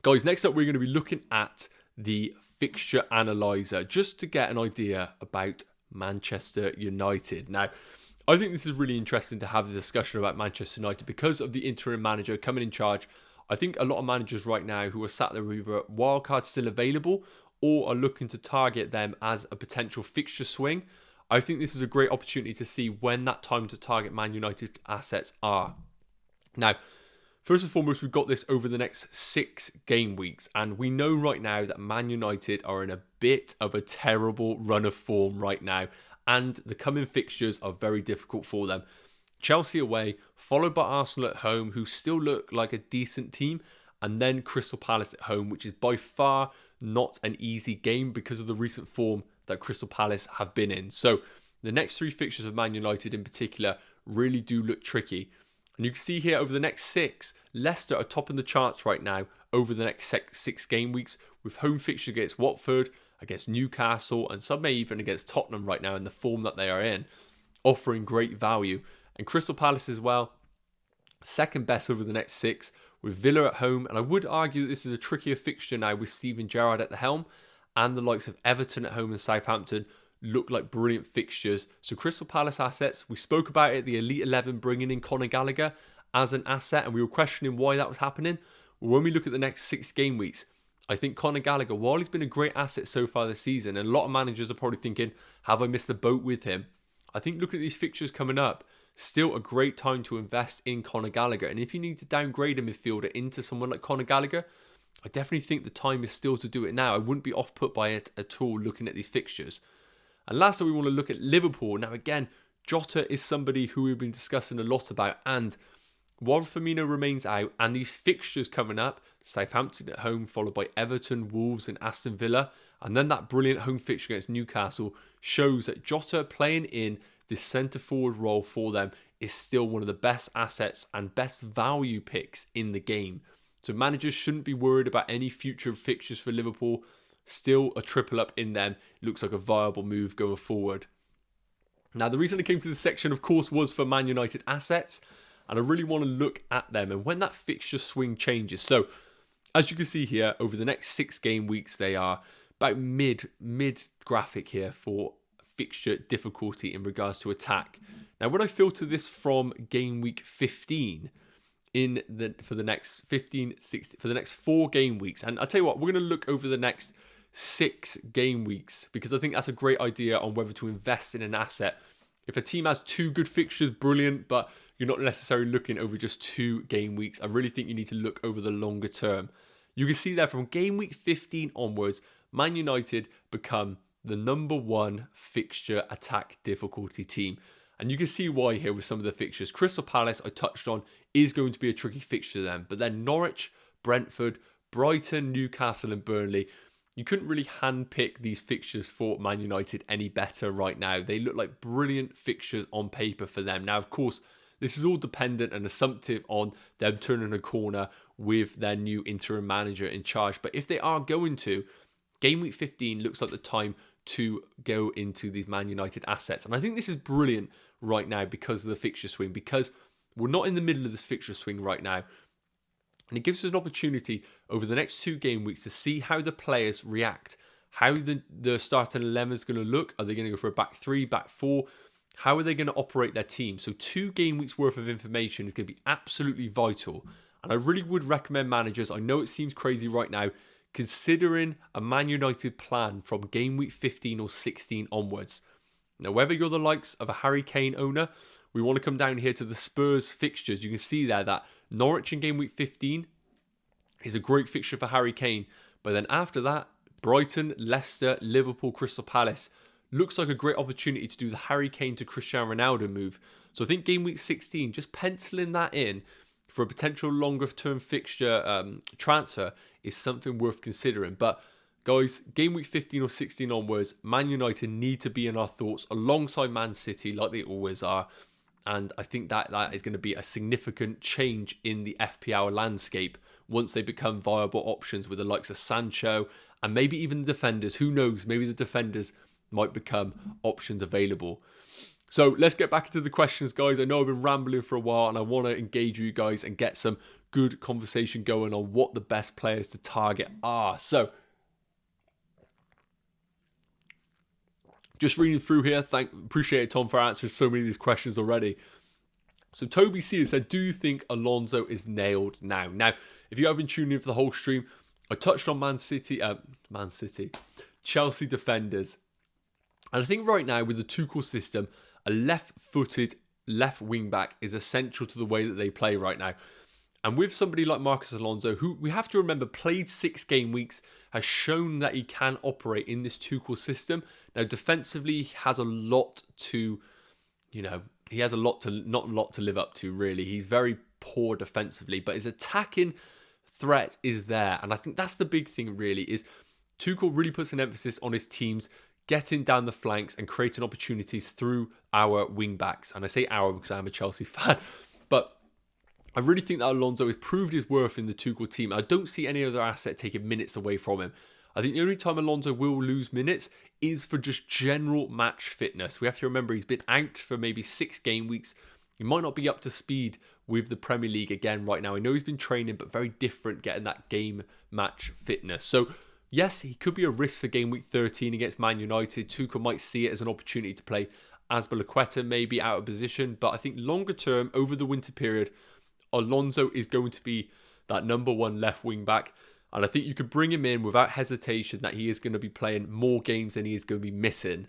guys, next up we're going to be looking at the Fixture Analyzer just to get an idea about Manchester United. Now, I think this is really interesting to have this discussion about Manchester United because of the interim manager coming in charge. I think a lot of managers right now who are sat there with either wildcards still available or are looking to target them as a potential fixture swing. I think this is a great opportunity to see when that time to target Man United assets are. Now, first and foremost, we've got this over the next 6 game weeks, and we know right now that Man United are in a bit of a terrible run of form right now, and the coming fixtures are very difficult for them. Chelsea away, followed by Arsenal at home, who still look like a decent team, and then Crystal Palace at home, which is by far not an easy game because of the recent form that Crystal Palace have been in. So the next 3 fixtures of Man United in particular really do look tricky. And you can see here over the next 6, Leicester are topping the charts right now over the next 6 game weeks, with home fixture against Watford, against Newcastle, and some may even against Tottenham right now in the form that they are in, offering great value. And Crystal Palace as well, second best over the next 6, with Villa at home. And I would argue that this is a trickier fixture now with Steven Gerrard at the helm, and the likes of Everton at home and Southampton look like brilliant fixtures. So Crystal Palace assets, we spoke about it, the Elite 11 bringing in Conor Gallagher as an asset, and we were questioning why that was happening. Well, when we look at the next 6 game weeks, I think Conor Gallagher, while he's been a great asset so far this season, and a lot of managers are probably thinking, have I missed the boat with him? I think looking at these fixtures coming up, still a great time to invest in Conor Gallagher. And if you need to downgrade a midfielder into someone like Conor Gallagher, I definitely think the time is still to do it now. I wouldn't be off put by it at all looking at these fixtures. And lastly, we want to look at Liverpool. Now again, Jota is somebody who we've been discussing a lot about, and while Firmino remains out and these fixtures coming up, Southampton at home followed by Everton, Wolves and Aston Villa, and then that brilliant home fixture against Newcastle, shows that Jota playing in this centre forward role for them is still one of the best assets and best value picks in the game. So managers shouldn't be worried about any future fixtures for Liverpool. Still a triple up in them. Looks like a viable move going forward. Now, the reason I came to this section, of course, was for Man United assets, and I really want to look at them and when that fixture swing changes. So, as you can see here, over the next 6 game weeks, they are about mid graphic here for fixture difficulty in regards to attack. Now, when I filter this from game week 15 for the next 4 game weeks, and I'll tell you what, we're going to look over the next 6 game weeks because I think that's a great idea on whether to invest in an asset. If a team has 2 good fixtures, brilliant, but you're not necessarily looking over just 2 game weeks. I really think you need to look over the longer term. You can see there from game week 15 onwards, Man United become the number 1 fixture attack difficulty team. And you can see why here with some of the fixtures. Crystal Palace, I touched on, is going to be a tricky fixture then. But then Norwich, Brentford, Brighton, Newcastle and Burnley, you couldn't really handpick these fixtures for Man United any better right now. They look like brilliant fixtures on paper for them. Now, of course, this is all dependent and assumptive on them turning a corner with their new interim manager in charge. But if they are going to, game week 15 looks like the time to go into these Man United assets. And I think this is brilliant right now because of the fixture swing, because we're not in the middle of this fixture swing right now. And it gives us an opportunity over the next 2 game weeks to see how the players react, how the starting 11 is going to look. Are they going to go for a back 3, back 4? How are they going to operate their team? So 2 game weeks worth of information is going to be absolutely vital. And I really would recommend managers, I know it seems crazy right now, considering a Man United plan from game week 15 or 16 onwards. Now, whether you're the likes of a Harry Kane owner, we want to come down here to the Spurs fixtures. You can see there that Norwich in game week 15 is a great fixture for Harry Kane. But then after that, Brighton, Leicester, Liverpool, Crystal Palace looks like a great opportunity to do the Harry Kane to Cristiano Ronaldo move. So I think game week 16, just penciling that in for a potential longer term fixture transfer is something worth considering. But guys, game week 15 or 16 onwards, Man United need to be in our thoughts alongside Man City like they always are. And I think that is going to be a significant change in the FPL landscape once they become viable options with the likes of Sancho and maybe even the defenders. Who knows? Maybe the defenders might become options available. So let's get back into the questions, guys. I know I've been rambling for a while and I want to engage you guys and get some good conversation going on what the best players to target are. So just reading through here, appreciate it, Tom, for answering so many of these questions already. So Toby C has said, do you think Alonso is nailed now? Now, if you have been tuning in for the whole stream, I touched on Chelsea defenders. And I think right now with the Tuchel system, a left-footed left wing-back is essential to the way that they play right now. And with somebody like Marcos Alonso, who we have to remember played 6 game weeks, has shown that he can operate in this Tuchel system. Now, defensively, he has a lot to, not a lot to live up to, really. He's very poor defensively, but his attacking threat is there. And I think that's the big thing, really, is Tuchel really puts an emphasis on his teams getting down the flanks and creating opportunities through our wing-backs. And I say our because I'm a Chelsea fan, but I really think that Alonso has proved his worth in the Tuchel team. I don't see any other asset taking minutes away from him. I think the only time Alonso will lose minutes is for just general match fitness. We have to remember he's been out for maybe 6 game weeks. He might not be up to speed with the Premier League again right now. I know he's been training, but very different getting that game match fitness. So yes, he could be a risk for game week 13 against Man United. Tuchel might see it as an opportunity to play Azpilicueta maybe out of position. But I think longer term, over the winter period, Alonso is going to be that number 1 left wing back. And I think you could bring him in without hesitation that he is going to be playing more games than he is going to be missing.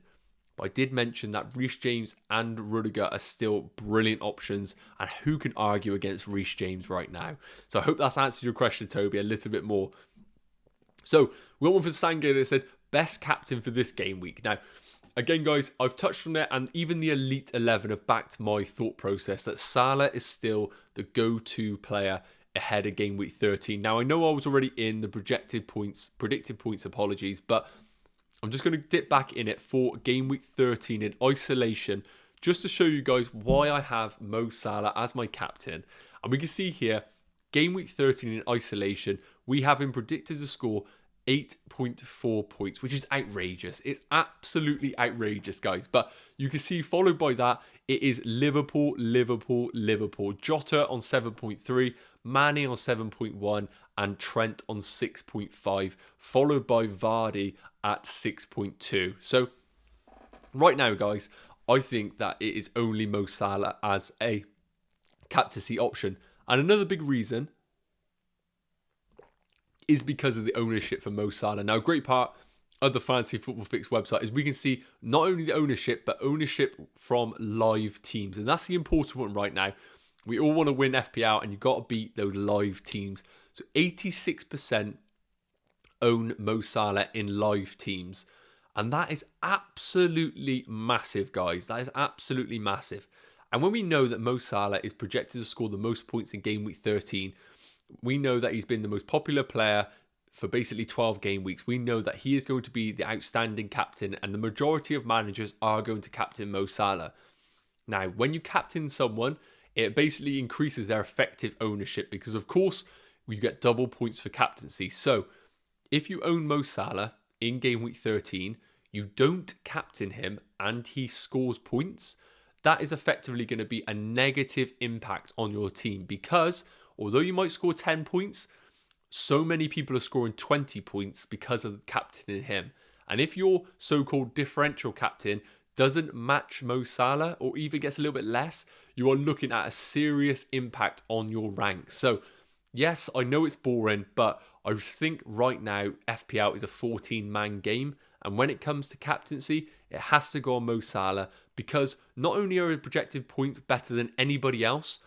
But I did mention that Reece James and Rudiger are still brilliant options. And who can argue against Reece James right now? So I hope that's answered your question, Toby, a little bit more. So we got one for Sangay that said, best captain for this game week. Now, again, guys, I've touched on it, and even the Elite 11 have backed my thought process that Salah is still the go-to player ahead of game week 13. Now, I know I was already in the predicted points, but I'm just going to dip back in it for game week 13 in isolation, just to show you guys why I have Mo Salah as my captain. And we can see here, game week 13 in isolation, we have him predicted to score 8.4 points, which is outrageous. It's absolutely outrageous, guys. But you can see, followed by that, it is Liverpool, Liverpool, Liverpool. Jota on 7.3, Mane on 7.1, and Trent on 6.5, followed by Vardy at 6.2. So right now, guys, I think that it is only Mo Salah as a captaincy option. And another big reason is because of the ownership for Mo Salah. Now, a great part of the Fantasy Football Fix website is we can see not only the ownership, but ownership from live teams. And that's the important one right now. We all want to win FPL, and you've got to beat those live teams. So 86% own Mo Salah in live teams. And that is absolutely massive, guys. That is absolutely massive. And when we know that Mo Salah is projected to score the most points in game week 13, we know that he's been the most popular player for basically 12 game weeks. We know that he is going to be the outstanding captain, and the majority of managers are going to captain Mo Salah. Now, when you captain someone, it basically increases their effective ownership because, of course, you get double points for captaincy. So, if you own Mo Salah in game week 13, you don't captain him and he scores points, that is effectively going to be a negative impact on your team because although you might score 10 points, so many people are scoring 20 points because of captaining him. And if your so-called differential captain doesn't match Mo Salah or even gets a little bit less, you are looking at a serious impact on your ranks. So, yes, I know it's boring, but I just think right now FPL is a 14-man game, and when it comes to captaincy, it has to go on Mo Salah, because not only are his projected points better than anybody else,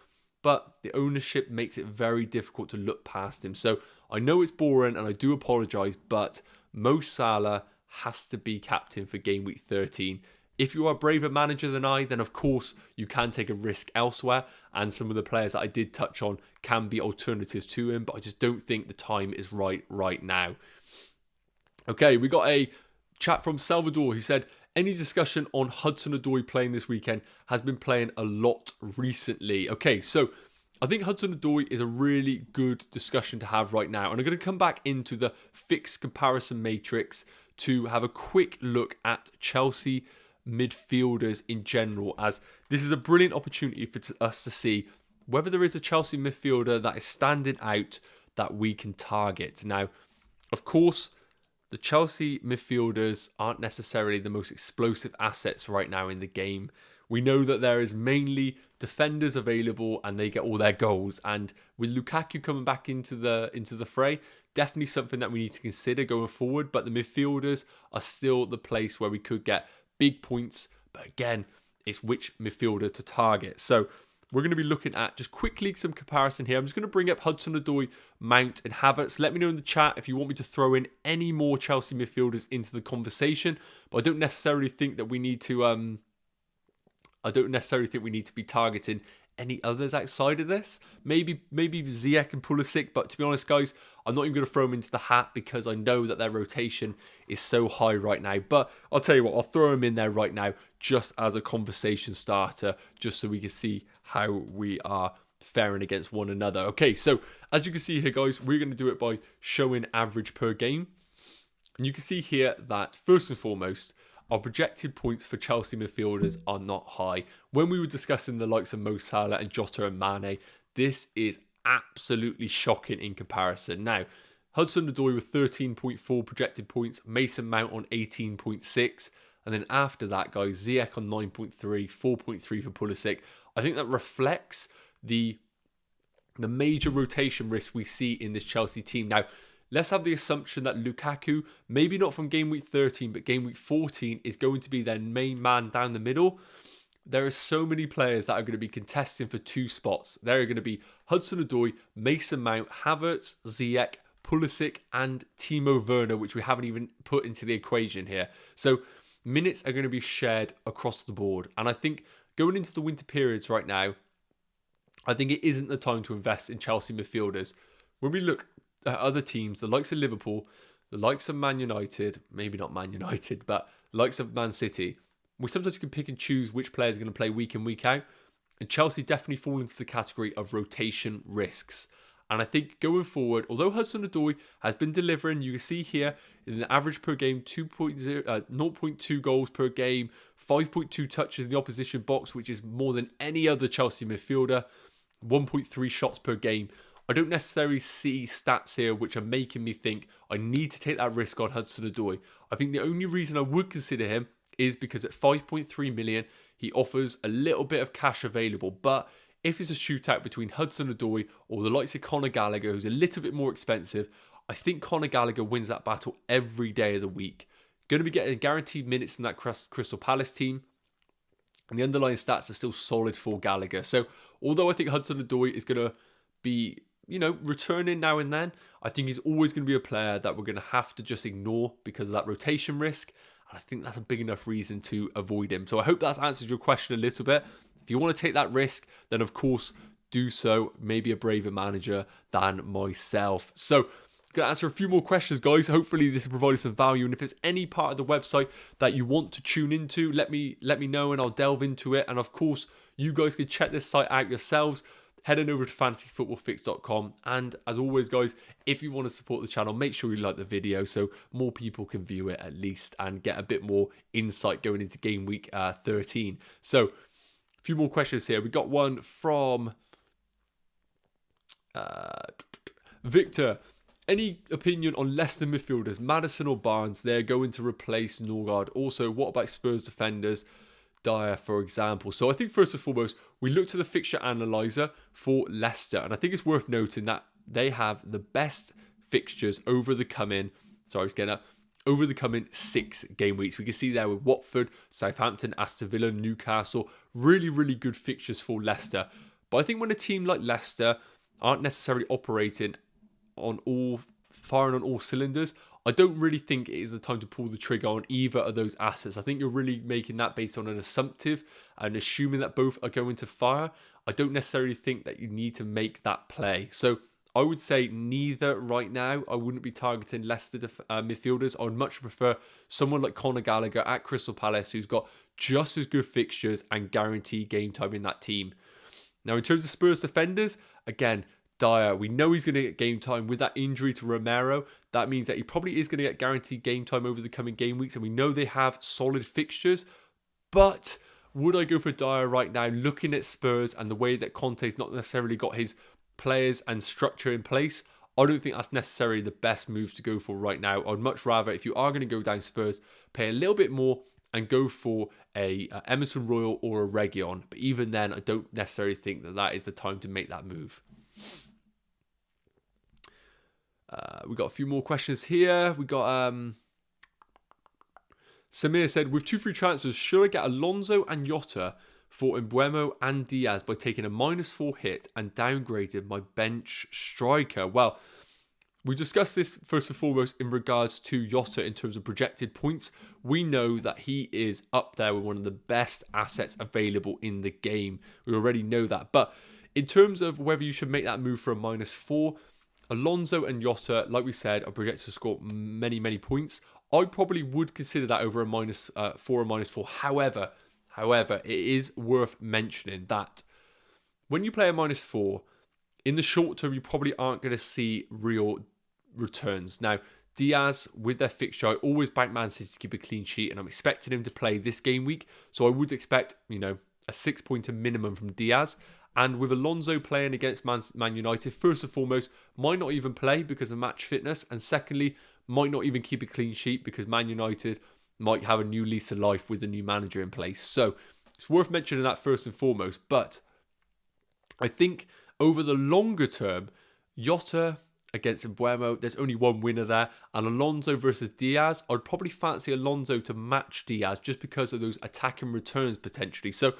but the ownership makes it very difficult to look past him. So I know it's boring and I do apologise, but Mo Salah has to be captain for game week 13. If you are a braver manager than I, then of course you can take a risk elsewhere, and some of the players that I did touch on can be alternatives to him, but I just don't think the time is right now. Okay, we got a chat from Salvador who said, any discussion on Hudson-Odoi playing this weekend? Has been playing a lot recently. Okay, so I think Hudson-Odoi is a really good discussion to have right now. And I'm going to come back into the fixed comparison matrix to have a quick look at Chelsea midfielders in general, as this is a brilliant opportunity for us to see whether there is a Chelsea midfielder that is standing out that we can target. Now, of course, the Chelsea midfielders aren't necessarily the most explosive assets right now in the game. We know that there is mainly defenders available and they get all their goals. And with Lukaku coming back into the fray, definitely something that we need to consider going forward. But the midfielders are still the place where we could get big points. But again, it's which midfielder to target. So we're going to be looking at just quickly some comparison here. I'm just going to bring up Hudson-Odoi, Mount and Havertz. Let me know in the chat if you want me to throw in any more Chelsea midfielders into the conversation. But I don't necessarily think that we need to be targeting any others outside of this. Maybe Ziyech and Pulisic, but to be honest, guys, I'm not even going to throw them into the hat because I know that their rotation is so high right now. But I'll tell you what, I'll throw them in there right now just as a conversation starter, just so we can see how we are faring against one another. Okay, so as you can see here, guys, we're going to do it by showing average per game. And you can see here that, first and foremost, our projected points for Chelsea midfielders are not high. When we were discussing the likes of Mo Salah and Jota and Mane, this is absolutely shocking in comparison. Now, Hudson-Odoi with 13.4 projected points, Mason Mount on 18.6, and then after that, guys, Ziyech on 9.3, 4.3 for Pulisic. I think that reflects the major rotation risk we see in this Chelsea team. Now, let's have the assumption that Lukaku, maybe not from game week 13, but game week 14 is going to be their main man down the middle. There are so many players that are going to be contesting for 2 spots. There are going to be Hudson-Odoi, Mason Mount, Havertz, Ziyech, Pulisic, and Timo Werner, which we haven't even put into the equation here. So minutes are going to be shared across the board. And I think going into the winter periods right now, I think it isn't the time to invest in Chelsea midfielders. When we look at other teams, the likes of Liverpool, the likes of Man United, maybe not Man United, but likes of Man City, we sometimes can pick and choose which players are going to play week in, week out. And Chelsea definitely fall into the category of rotation risks. And I think going forward, although Hudson-Odoi has been delivering, you can see here in the average per game, 0.2 goals per game, 5.2 touches in the opposition box, which is more than any other Chelsea midfielder, 1.3 shots per game. I don't necessarily see stats here which are making me think I need to take that risk on Hudson-Odoi. I think the only reason I would consider him is because at 5.3 million, he offers a little bit of cash available. But if it's a shootout between Hudson-Odoi or the likes of Conor Gallagher, who's a little bit more expensive, I think Conor Gallagher wins that battle every day of the week. Going to be getting guaranteed minutes in that Crystal Palace team. And the underlying stats are still solid for Gallagher. So although I think Hudson-Odoi is going to be, returning now and then, I think he's always going to be a player that we're going to have to just ignore because of that rotation risk. And I think that's a big enough reason to avoid him. So I hope that's answered your question a little bit. If you want to take that risk, then of course do so. Maybe a braver manager than myself. So I'm going to answer a few more questions, guys. Hopefully this will provide you some value. And if there's any part of the website that you want to tune into, let me know and I'll delve into it. And of course, you guys can check this site out yourselves. Head on over to fantasyfootballfix.com. And as always, guys, if you want to support the channel, make sure you like the video so more people can view it at least and get a bit more insight going into game week 13. So a few more questions here. We got one from Victor. Any opinion on Leicester midfielders, Maddison or Barnes? They're going to replace Norgard. Also, what about Spurs defenders? Dyer, for example. So I think first and foremost, we look to the Fixture Analyzer for Leicester. And I think it's worth noting that they have the best fixtures over the coming, over the coming 6 game weeks. We can see there with Watford, Southampton, Aston Villa, Newcastle, really, really good fixtures for Leicester. But I think when a team like Leicester aren't necessarily operating firing on all cylinders, I don't really think it is the time to pull the trigger on either of those assets. I think you're really making that based on an assumptive and assuming that both are going to fire. I don't necessarily think that you need to make that play. So I would say neither right now. I wouldn't be targeting Leicester midfielders. I would much prefer someone like Conor Gallagher at Crystal Palace, who's got just as good fixtures and guaranteed game time in that team. Now, in terms of Spurs defenders, again, Dyer, we know he's going to get game time with that injury to Romero. That means that he probably is going to get guaranteed game time over the coming game weeks, and we know they have solid fixtures. But would I go for Dyer right now, looking at Spurs and the way that Conte's not necessarily got his players and structure in place? I don't think that's necessarily the best move to go for right now. I'd much rather, if you are going to go down Spurs, pay a little bit more and go for a Emerson Royal or a Reguilon. But even then, I don't necessarily think that that is the time to make that move. We got a few more questions here. We got Samir said, with 2 free transfers, should I get Alonso and Jota for Mbeumo and Diaz by taking a -4 hit and downgraded my bench striker? Well, we discussed this first and foremost in regards to Jota in terms of projected points. We know that he is up there with one of the best assets available in the game. We already know that. But in terms of whether you should make that move for a -4, Alonso and Jota, like we said, are projected to score many, many points. I probably would consider that over a -4 or -4. However, it is worth mentioning that when you play a -4, in the short term, you probably aren't going to see real returns. Now, Diaz, with their fixture, I always back Man City to keep a clean sheet, and I'm expecting him to play this game week. So I would expect, a 6-pointer minimum from Diaz. And with Alonso playing against Man United, first and foremost, might not even play because of match fitness. And secondly, might not even keep a clean sheet because Man United might have a new lease of life with a new manager in place. So it's worth mentioning that first and foremost. But I think over the longer term, Jota against Mbeumo, there's only one winner there. And Alonso versus Diaz, I'd probably fancy Alonso to match Diaz just because of those attacking returns potentially. So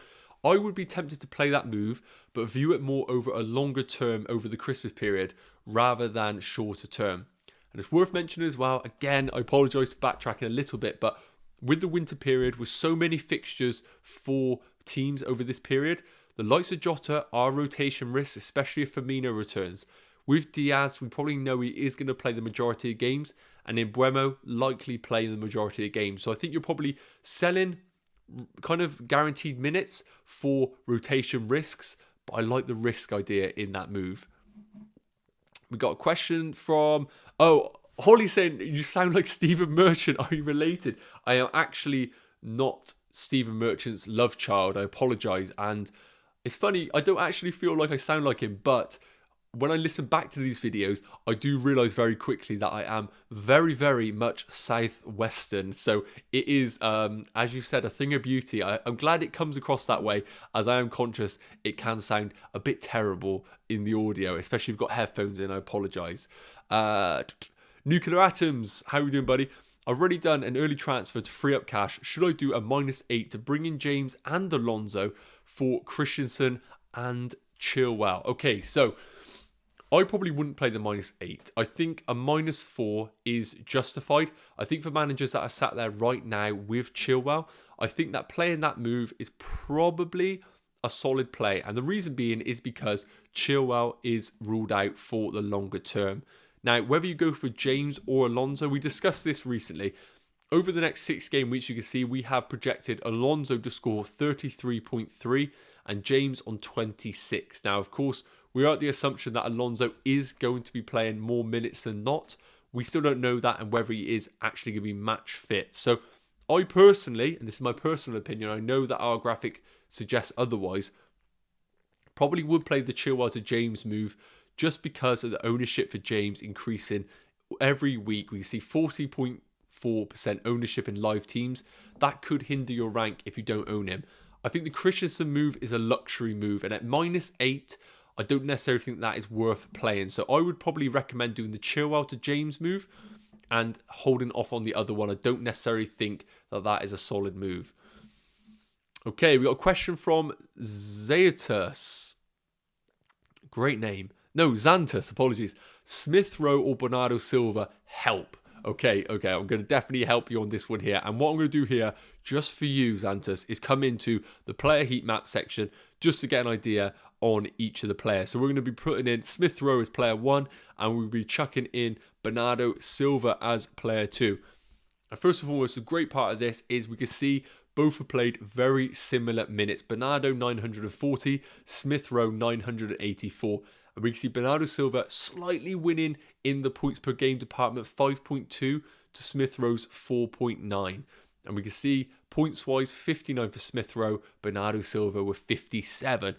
I would be tempted to play that move, but view it more over a longer term over the Christmas period rather than shorter term. And it's worth mentioning as well, again, I apologise for backtracking a little bit, but with the winter period, with so many fixtures for teams over this period, the likes of Jota are rotation risks, especially if Firmino returns. With Diaz, we probably know he is going to play the majority of games, and in Mbeumo, likely playing the majority of games. So I think you're probably selling kind of guaranteed minutes for rotation risks, but I like the risk idea in that move. We got a question from Holly saying, you sound like Stephen Merchant. Are you related? I am actually not Stephen Merchant's love child. I apologize. And it's funny, I don't actually feel like I sound like him, but when I listen back to these videos, I do realise very quickly that I am very, very much southwestern. So it is, as you said, a thing of beauty. I'm glad it comes across that way, as I am conscious it can sound a bit terrible in the audio, especially if you've got headphones in. I apologise. Nuclear Atoms, how are we doing, buddy? I've already done an early transfer to free up cash. Should I do a -8 to bring in James and Alonso for Christensen and Chilwell? Okay, so I probably wouldn't play the -8. I think a -4 is justified. I think for managers that are sat there right now with Chilwell, I think that playing that move is probably a solid play. And the reason being is because Chilwell is ruled out for the longer term. Now, whether you go for James or Alonso, we discussed this recently. Over the next 6 game weeks, you can see we have projected Alonso to score 33.3 and James on 26. Now, of course, we are at the assumption that Alonso is going to be playing more minutes than not. We still don't know that and whether he is actually going to be match fit. So I personally, and this is my personal opinion, I know that our graphic suggests otherwise, probably would play the Chilwell to James move just because of the ownership for James increasing every week. We see 40.4% ownership in live teams. That could hinder your rank if you don't own him. I think the Christensen move is a luxury move, and at -8, I don't necessarily think that is worth playing. So I would probably recommend doing the Chilwell to James move and holding off on the other one. I don't necessarily think that that is a solid move. Okay, we got a question from Zayatus. Great name. No, Xantus, apologies. Smith Rowe or Bernardo Silva, help. Okay, I'm going to definitely help you on this one here. And what I'm going to do here, just for you, Xantus, is come into the player heat map section just to get an idea on each of the players. So we're going to be putting in Smith Rowe as player 1, and we'll be chucking in Bernardo Silva as player 2. And first and foremost, the great part of this is we can see both have played very similar minutes. Bernardo 940, Smith Rowe 984. And we can see Bernardo Silva slightly winning in the points per game department, 5.2 to Smith Rowe's 4.9. And we can see points-wise, 59 for Smith Rowe, Bernardo Silva with 57.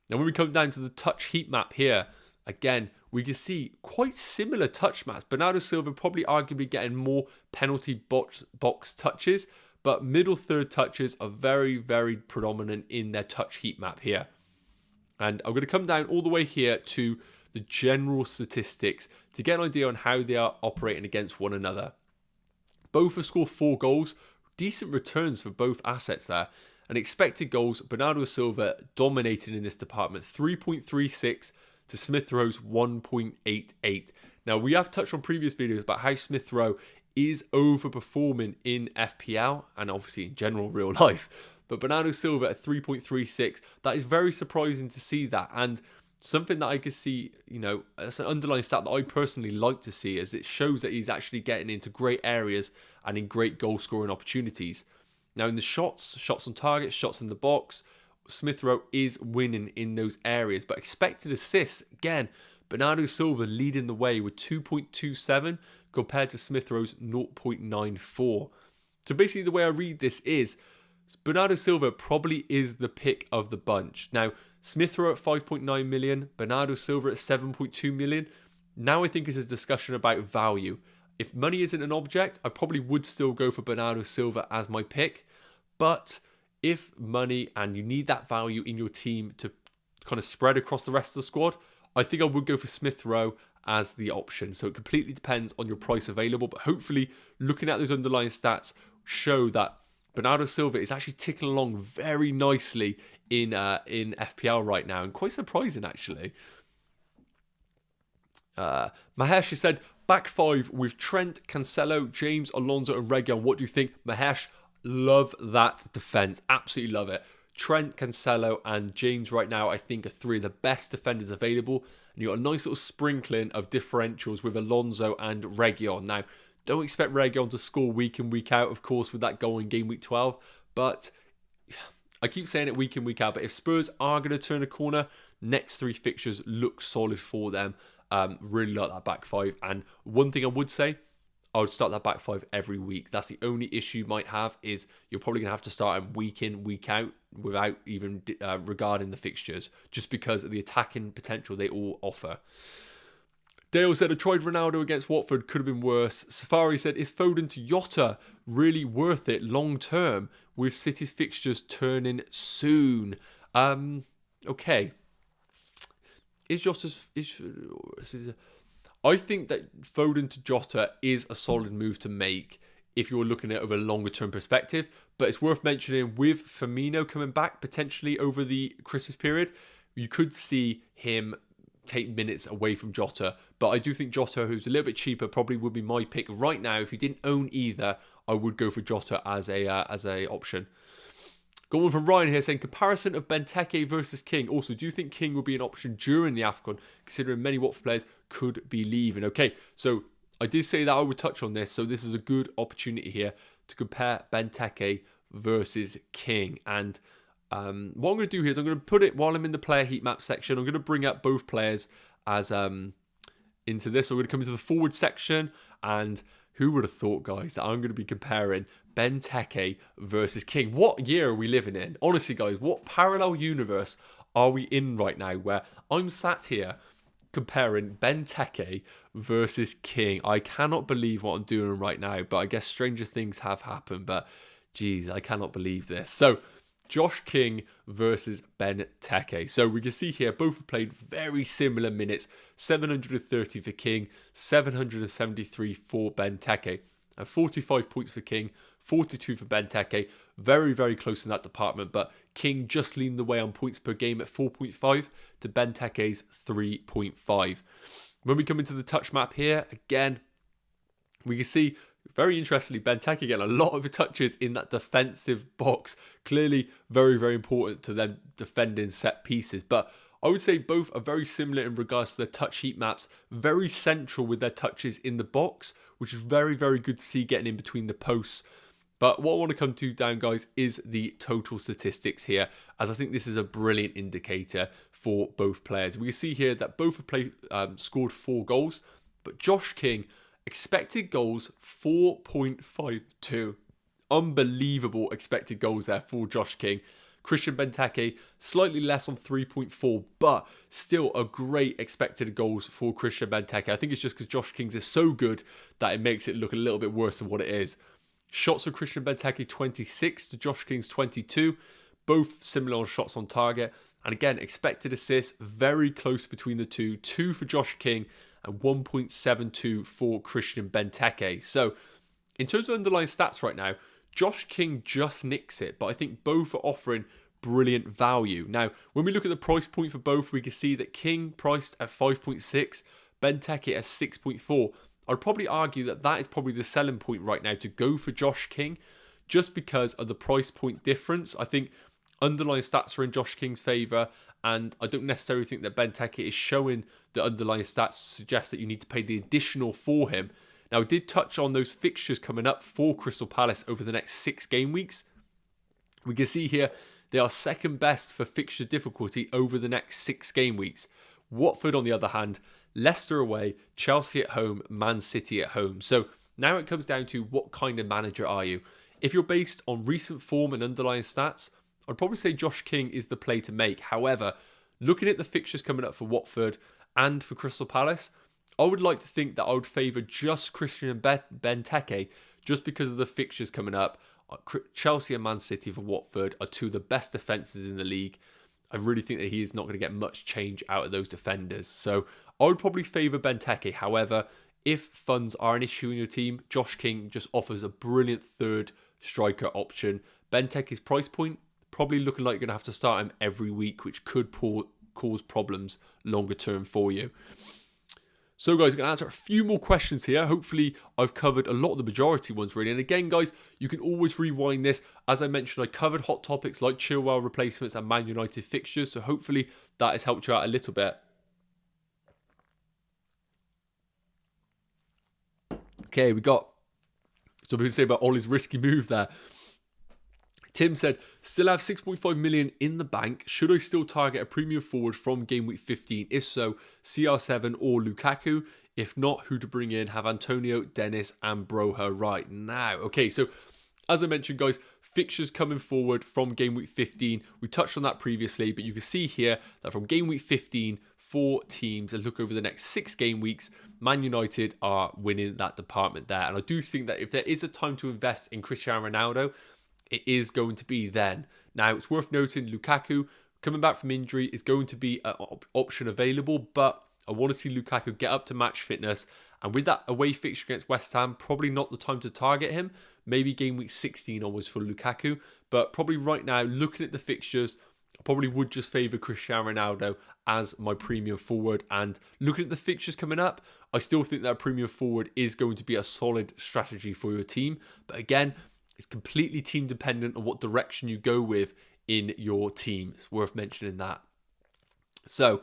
Now when we come down to the touch heat map here, again, we can see quite similar touch maps. Bernardo Silva probably arguably getting more penalty box touches, but middle third touches are very, very predominant in their touch heat map here. And I'm going to come down all the way here to the general statistics to get an idea on how they are operating against one another. Both have scored 4 goals, decent returns for both assets there. And expected goals, Bernardo Silva dominated in this department, 3.36 to Smith Rowe's 1.88. Now, we have touched on previous videos about how Smith Rowe is overperforming in FPL and obviously in general real life. But Bernardo Silva at 3.36, that is very surprising to see that. And something that I could see, you know, as an underlying stat that I personally like to see, as it shows that he's actually getting into great areas and in great goal scoring opportunities. Now in the shots on target, shots in the box, Smith Rowe is winning in those areas. But expected assists, again, Bernardo Silva leading the way with 2.27 compared to Smith Rowe's 0.94. So basically the way I read this is, Bernardo Silva probably is the pick of the bunch. Now, Smith Rowe at 5.9 million, Bernardo Silva at 7.2 million. Now I think it's a discussion about value. If money isn't an object, I probably would still go for Bernardo Silva as my pick. But if money and you need that value in your team to kind of spread across the rest of the squad, I think I would go for Smith Rowe as the option. So it completely depends on your price available. But hopefully, looking at those underlying stats show that Bernardo Silva is actually ticking along very nicely in FPL right now, and quite surprising actually. Mahesh has said, back 5 with Trent, Cancelo, James, Alonso and Reguilon. What do you think? Mahesh, love that defence. Absolutely love it. Trent, Cancelo and James right now I think are 3 of the best defenders available. And you've got a nice little sprinkling of differentials with Alonso and Reguilon. Now, don't expect Reguilon to score week in, week out, of course, with that goal in game week 12. But I keep saying it week in, week out. But if Spurs are going to turn a corner, next 3 fixtures look solid for them. Really like that back 5. And one thing I would say, I would start that back 5 every week. That's the only issue you might have, is you're probably going to have to start them week in, week out without even regarding the fixtures, just because of the attacking potential they all offer. Dale said, I tried Ronaldo against Watford, could have been worse. Safari said, is Foden to Jota really worth it long term with City's fixtures turning soon? Okay. Is Jota's... I think that Foden to Jota is a solid move to make if you're looking at it over a longer term perspective. But it's worth mentioning, with Firmino coming back potentially over the Christmas period, you could see him take minutes away from Jota. But I do think Jota, who's a little bit cheaper, probably would be my pick right now. If you didn't own either, I would go for Jota as a option. Got one from Ryan here saying, comparison of Benteke versus King. Also, do you think King will be an option during the AFCON, considering many Watford players could be leaving? Okay, so I did say that I would touch on this, so this is a good opportunity here to compare Benteke versus King. And what I'm going to do here is I'm going to put it, while I'm in the player heat map section, I'm going to bring up both players as into this. So we're going to come into the forward section, and who would have thought, guys, that I'm going to be comparing Benteke versus King? What year are we living in? Honestly, guys, what parallel universe are we in right now where I'm sat here comparing Benteke versus King? I cannot believe what I'm doing right now, but I guess stranger things have happened. But, geez, I cannot believe this. So, Josh King versus Benteke. So we can see here, both have played very similar minutes. 730 for King, 773 for Benteke. And 45 points for King, 42 for Benteke. Very, very close in that department. But King just leading the way on points per game at 4.5 to Benteke's 3.5. When we come into the touch map here, again, we can see, very interestingly, Benteke getting a lot of touches in that defensive box. Clearly very, very important to them defending set pieces. But I would say both are very similar in regards to their touch heat maps. Very central with their touches in the box, which is very, very good to see getting in between the posts. But what I want to come to down, guys, is the total statistics here, as I think this is a brilliant indicator for both players. We can see here that both have scored 4 goals, but Josh King, expected goals 4.52. Unbelievable expected goals there for Josh King. Christian Benteke, slightly less on 3.4, but still a great expected goals for Christian Benteke. I think it's just because Josh King's is so good that it makes it look a little bit worse than what it is. Shots of Christian Benteke 26 to Josh King's 22. Both similar on shots on target. And again, expected assists, very close between the two. 2 for Josh King and 1.72 for Christian Benteke. So, in terms of underlying stats right now, Josh King just nicks it, but I think both are offering brilliant value. Now, when we look at the price point for both, we can see that King priced at 5.6, Benteke at 6.4. I'd probably argue that that is probably the selling point right now to go for Josh King, just because of the price point difference. I think underlying stats are in Josh King's favour, and I don't necessarily think that Benteke is showing the underlying stats suggest that you need to pay the additional for him. Now, I did touch on those fixtures coming up for Crystal Palace over the next 6 game weeks. We can see here they are second best for fixture difficulty over the next 6 game weeks. Watford, on the other hand, Leicester away, Chelsea at home, Man City at home. So now it comes down to what kind of manager are you? If you're based on recent form and underlying stats, I'd probably say Josh King is the play to make. However, looking at the fixtures coming up for Watford and for Crystal Palace, I would like to think that I would favour just Christian Benteke just because of the fixtures coming up. Chelsea and Man City for Watford are 2 of the best defences in the league. I really think that he is not going to get much change out of those defenders. So I would probably favour Benteke. However, if funds are an issue in your team, Josh King just offers a brilliant third striker option. Benteke's price point, probably looking like you're going to have to start him every week, which could cause problems longer term for you. So guys, I'm going to answer a few more questions here. Hopefully I've covered a lot of the majority ones really. And again guys, you can always rewind this. As I mentioned, I covered hot topics like Chilwell replacements and Man United fixtures. So hopefully that has helped you out a little bit. Okay, we got something to say about Ollie's risky move there. Tim said, still have 6.5 million in the bank. Should I still target a premium forward from game week 15? If so, CR7 or Lukaku. If not, who to bring in? Have Antonio, Dennis and Broha right now. Okay, so as I mentioned, guys, fixtures coming forward from game week 15. We touched on that previously, but you can see here that from game week 15, 4 teams, and look over the next 6 game weeks, Man United are winning that department there. And I do think that if there is a time to invest in Cristiano Ronaldo, it is going to be then. Now, it's worth noting Lukaku coming back from injury is going to be an option available, but I want to see Lukaku get up to match fitness. And with that away fixture against West Ham, probably not the time to target him. Maybe game week 16 onwards for Lukaku. But probably right now, looking at the fixtures, I probably would just favour Cristiano Ronaldo as my premium forward. And looking at the fixtures coming up, I still think that a premium forward is going to be a solid strategy for your team. But again, it's completely team dependent on what direction you go with in your team. It's worth mentioning that. So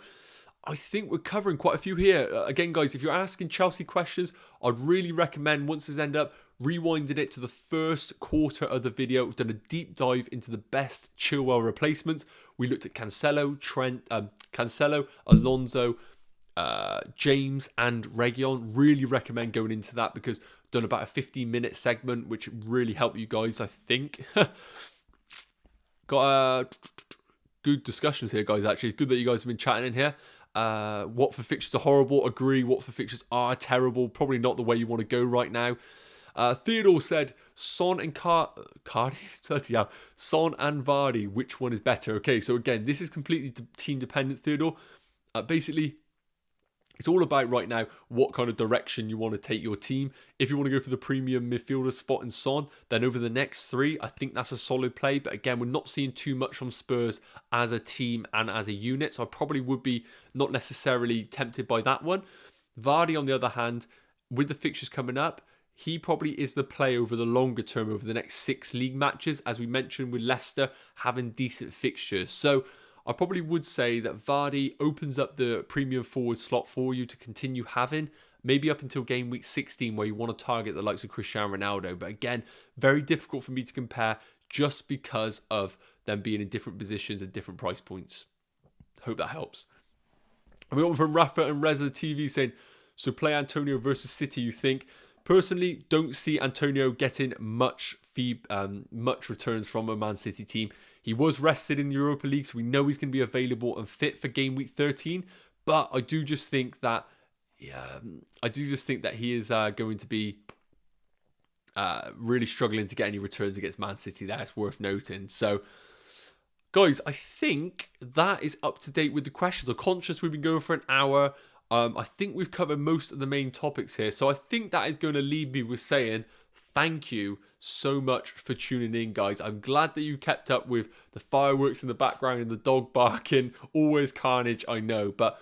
I think we're covering quite a few here. Again, guys, if you're asking Chelsea questions, I'd really recommend, once this ends up, rewinding it to the first quarter of the video. We've done a deep dive into the best Chilwell replacements. We looked at Cancelo, Alonso, James and Reguilon. Really recommend going into that because I've done about a 15-minute segment, which really helped you guys, I think. Got good discussions here, guys, actually. It's good that you guys have been chatting in here. Watford fixtures are horrible. Agree. Watford fixtures are terrible. Probably not the way you want to go right now. Theodore said, Son and Cardi, yeah, Son and Vardy, which one is better? Okay, so again, this is completely team dependent, Theodore. Basically, it's all about right now what kind of direction you want to take your team. If you want to go for the premium midfielder spot in Son, then over the next 3, I think that's a solid play. But again, we're not seeing too much from Spurs as a team and as a unit. So I probably would be not necessarily tempted by that one. Vardy, on the other hand, with the fixtures coming up, he probably is the play over the longer term, over the next 6 league matches, as we mentioned with Leicester having decent fixtures. So I probably would say that Vardy opens up the premium forward slot for you to continue having, maybe up until game week 16 where you want to target the likes of Cristiano Ronaldo. But again, very difficult for me to compare just because of them being in different positions and different price points. Hope that helps. And we got one from Rafa and Reza TV saying, so play Antonio versus City, you think? Personally, don't see Antonio getting much returns from a Man City team. He was rested in the Europa League, so we know he's going to be available and fit for game week 13. But I do just think that, he is going to be really struggling to get any returns against Man City. That's worth noting. So, guys, I think that is up to date with the questions. I'm conscious we've been going for an hour. I think we've covered most of the main topics here. So I think that is going to leave me with saying thank you so much for tuning in, guys. I'm glad that you kept up with the fireworks in the background and the dog barking. Always carnage, I know. But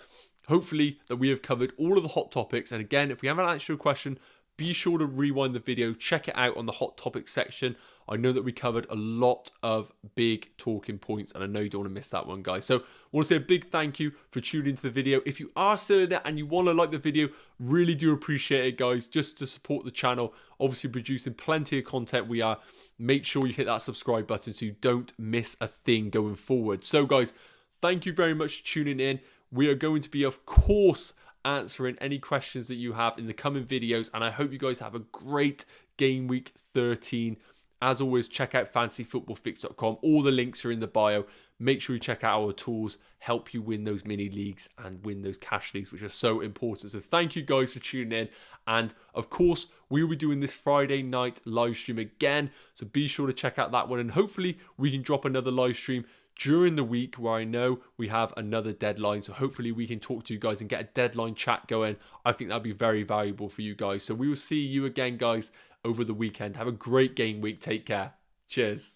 hopefully that we have covered all of the hot topics. And again, if we haven't answered your question, be sure to rewind the video. Check it out on the hot topics section. I know that we covered a lot of big talking points, and I know you don't want to miss that one, guys. So I want to say a big thank you for tuning into the video. If you are still in it and you want to like the video, really do appreciate it, guys, just to support the channel. Obviously producing plenty of content we are. Make sure you hit that subscribe button so you don't miss a thing going forward. So, guys, thank you very much for tuning in. We are going to be, of course, answering any questions that you have in the coming videos, and I hope you guys have a great game week 13. As always, check out fantasyfootballfix.com. All the links are in the bio. Make sure you check out our tools, help you win those mini leagues and win those cash leagues, which are so important. So thank you guys for tuning in. And of course, we will be doing this Friday night live stream again. So be sure to check out that one. And hopefully we can drop another live stream during the week where I know we have another deadline. So hopefully we can talk to you guys and get a deadline chat going. I think that'd be very valuable for you guys. So we will see you again, guys, over the weekend. Have a great game week. Take care. Cheers.